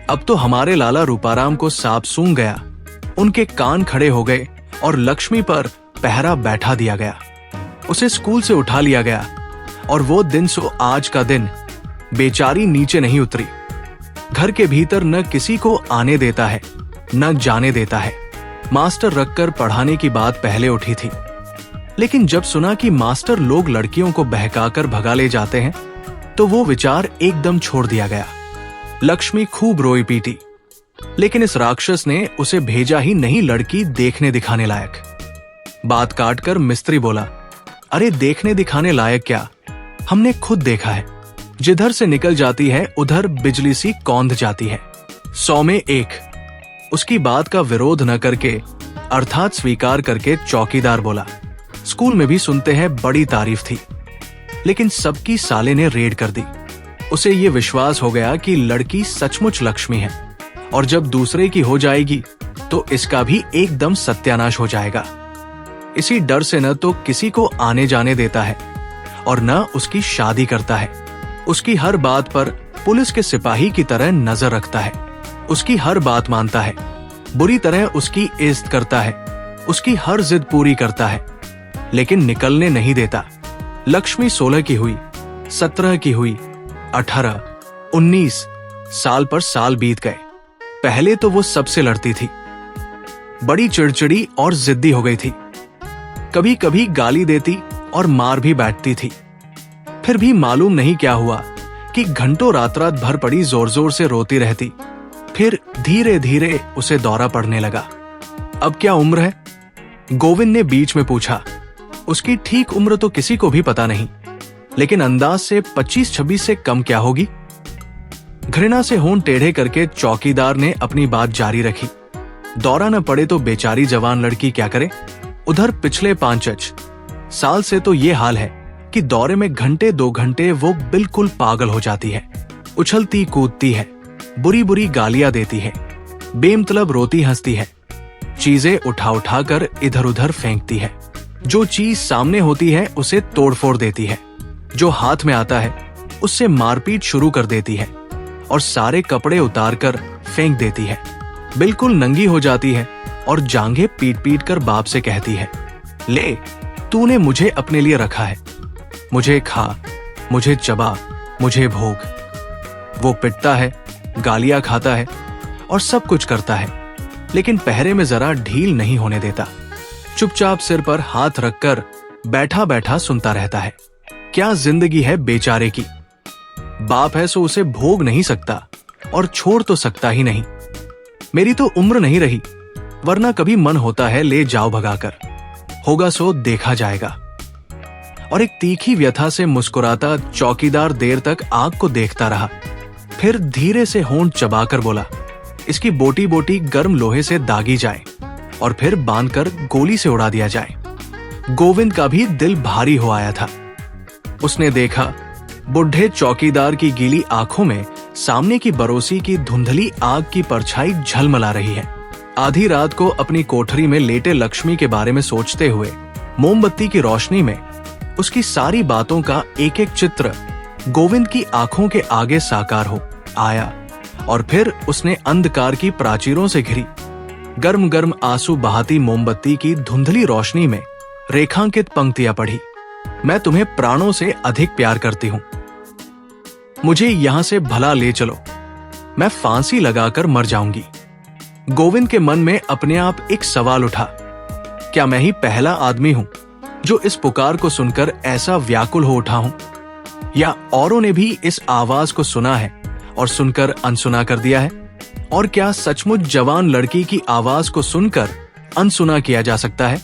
अब तो हमारे लाला रूपाराम को सांप सूंघ गया। उनके कान खड़े हो गए और लक्ष्मी पर पहरा बैठा दिया गया। उसे स्कूल से उठा लिया गया और वो दिन सो आज का दिन। बेचारी नीचे नहीं उतरी। घर के भीतर न किसी को आने देता है न जाने देता है। मास्टर रखकर पढ़ाने की बात पहले उठी थी, लेकिन जब सुना कि मास्टर लोग लड़कियों को बहकाकर भगा ले जाते हैं तो वो विचार एकदम छोड़ दिया गया। लक्ष्मी खूब रोई पीटी, लेकिन इस राक्षस ने उसे भेजा ही नहीं लड़की देखने दिखाने लायक। बात काटकर मिस्त्री बोला, अरे देखने दिखाने लायक क्या, हमने खुद देखा है। जिधर से निकल जाती है उधर बिजली सी कौंध जाती है, 100 में 1। उसकी बात का विरोध न करके अर्थात स्वीकार करके चौकीदार बोला, स्कूल में भी सुनते हैं बड़ी तारीफ थी, लेकिन सबकी साले ने रेड कर दी। उसे ये विश्वास हो गया कि लड़की सचमुच लक्ष्मी है और जब दूसरे की हो जाएगी तो इसका भी एकदम सत्यानाश हो जाएगा। इसी डर से न तो किसी को आने जाने देता है और न उसकी शादी करता है। उसकी हर बात पर पुलिस के सिपाही की तरह नजर रखता है। उसकी हर बात मानता है, बुरी तरह उसकी इज्जत करता है, उसकी हर जिद पूरी करता है, लेकिन निकलने नहीं देता। लक्ष्मी 16 की हुई, 17 की हुई, 18, 19 साल पर साल बीत गए। पहले तो वो सबसे लड़ती थी, बड़ी चिड़चिड़ी और जिद्दी हो गई थी। कभी कभी गाली देती और मार भी बैठती थी। फिर भी मालूम नहीं क्या हुआ कि घंटों रात रात भर पड़ी जोर जोर से रोती रहती। फिर धीरे धीरे उसे दौरा पड़ने लगा। अब क्या उम्र है? गोविंद ने बीच में पूछा। उसकी ठीक उम्र तो किसी को भी पता नहीं, लेकिन अंदाज से 25-26 से कम क्या होगी। घृणा से होंठ टेढ़े करके चौकीदार ने अपनी बात जारी रखी। दौरा न पड़े तो बेचारी जवान लड़की क्या करे। उधर पिछले 5 साल से तो ये हाल है कि दौरे में घंटे 2 घंटे वो बिल्कुल पागल हो जाती है। उछलती कूदती है, बुरी बुरी गालियां देती है, बेमतलब रोती हंसती है, चीजें उठा उठा कर इधर उधर फेंकती है। जो चीज सामने होती है उसे तोड़फोड़ देती है, जो हाथ में आता है उससे मारपीट शुरू कर देती है और सारे कपड़े उतार कर फेंक देती है। बिल्कुल नंगी हो जाती है और जांघें पीट पीट कर बाप से कहती है, ले तूने मुझे अपने लिए रखा है, मुझे खा, मुझे चबा, मुझे भोग। वो पिटता है, गालियां खाता है और सब कुछ करता है, लेकिन पहरे में जरा ढील नहीं होने देता। चुपचाप सिर पर हाथ रखकर बैठा बैठा सुनता रहता है। क्या जिंदगी है बेचारे की। बाप है सो उसे भोग नहीं सकता और छोड़ तो सकता ही नहीं। मेरी तो उम्र नहीं रही, वरना कभी मन होता है ले जाओ भगाकर, होगा सो देखा जाएगा। और एक तीखी व्यथा से मुस्कुराता चौकीदार देर तक आग को देखता रहा। फिर धीरे से होंठ चबाकर बोला, इसकी बोटी बोटी गर्म लोहे से दागी जाए और फिर बांधकर गोली से उड़ा दिया जाए। गोविंद का भी दिल भारी हो आया था। उसने देखा बुढ़े चौकीदार की गीली आंखों में सामने की बरोसी की धुंधली आग की परछाई झलमला रही है। आधी रात को अपनी कोठरी में लेटे लक्ष्मी के बारे में सोचते हुए मोमबत्ती की रोशनी में उसकी सारी बातों का एक एक चित्र गोविंद की आंखों के आगे साकार हो आया और फिर उसने अंधकार की प्राचीरों से घिरी गर्म गर्म आंसू बहाती मोमबत्ती की धुंधली रोशनी में रेखांकित पंक्तियां पढ़ी। मैं तुम्हें प्राणों से अधिक प्यार करती हूं, मुझे यहां से भला ले चलो, मैं फांसी लगाकर मर जाऊंगी। गोविंद के मन में अपने आप एक सवाल उठा, क्या मैं ही पहला आदमी हूं जो इस पुकार को सुनकर ऐसा व्याकुल हो उठा हूं, या औरों ने भी इस आवाज को सुना है और सुनकर अनसुना कर दिया है? और क्या सचमुच जवान लड़की की आवाज को सुनकर अनसुना किया जा सकता है?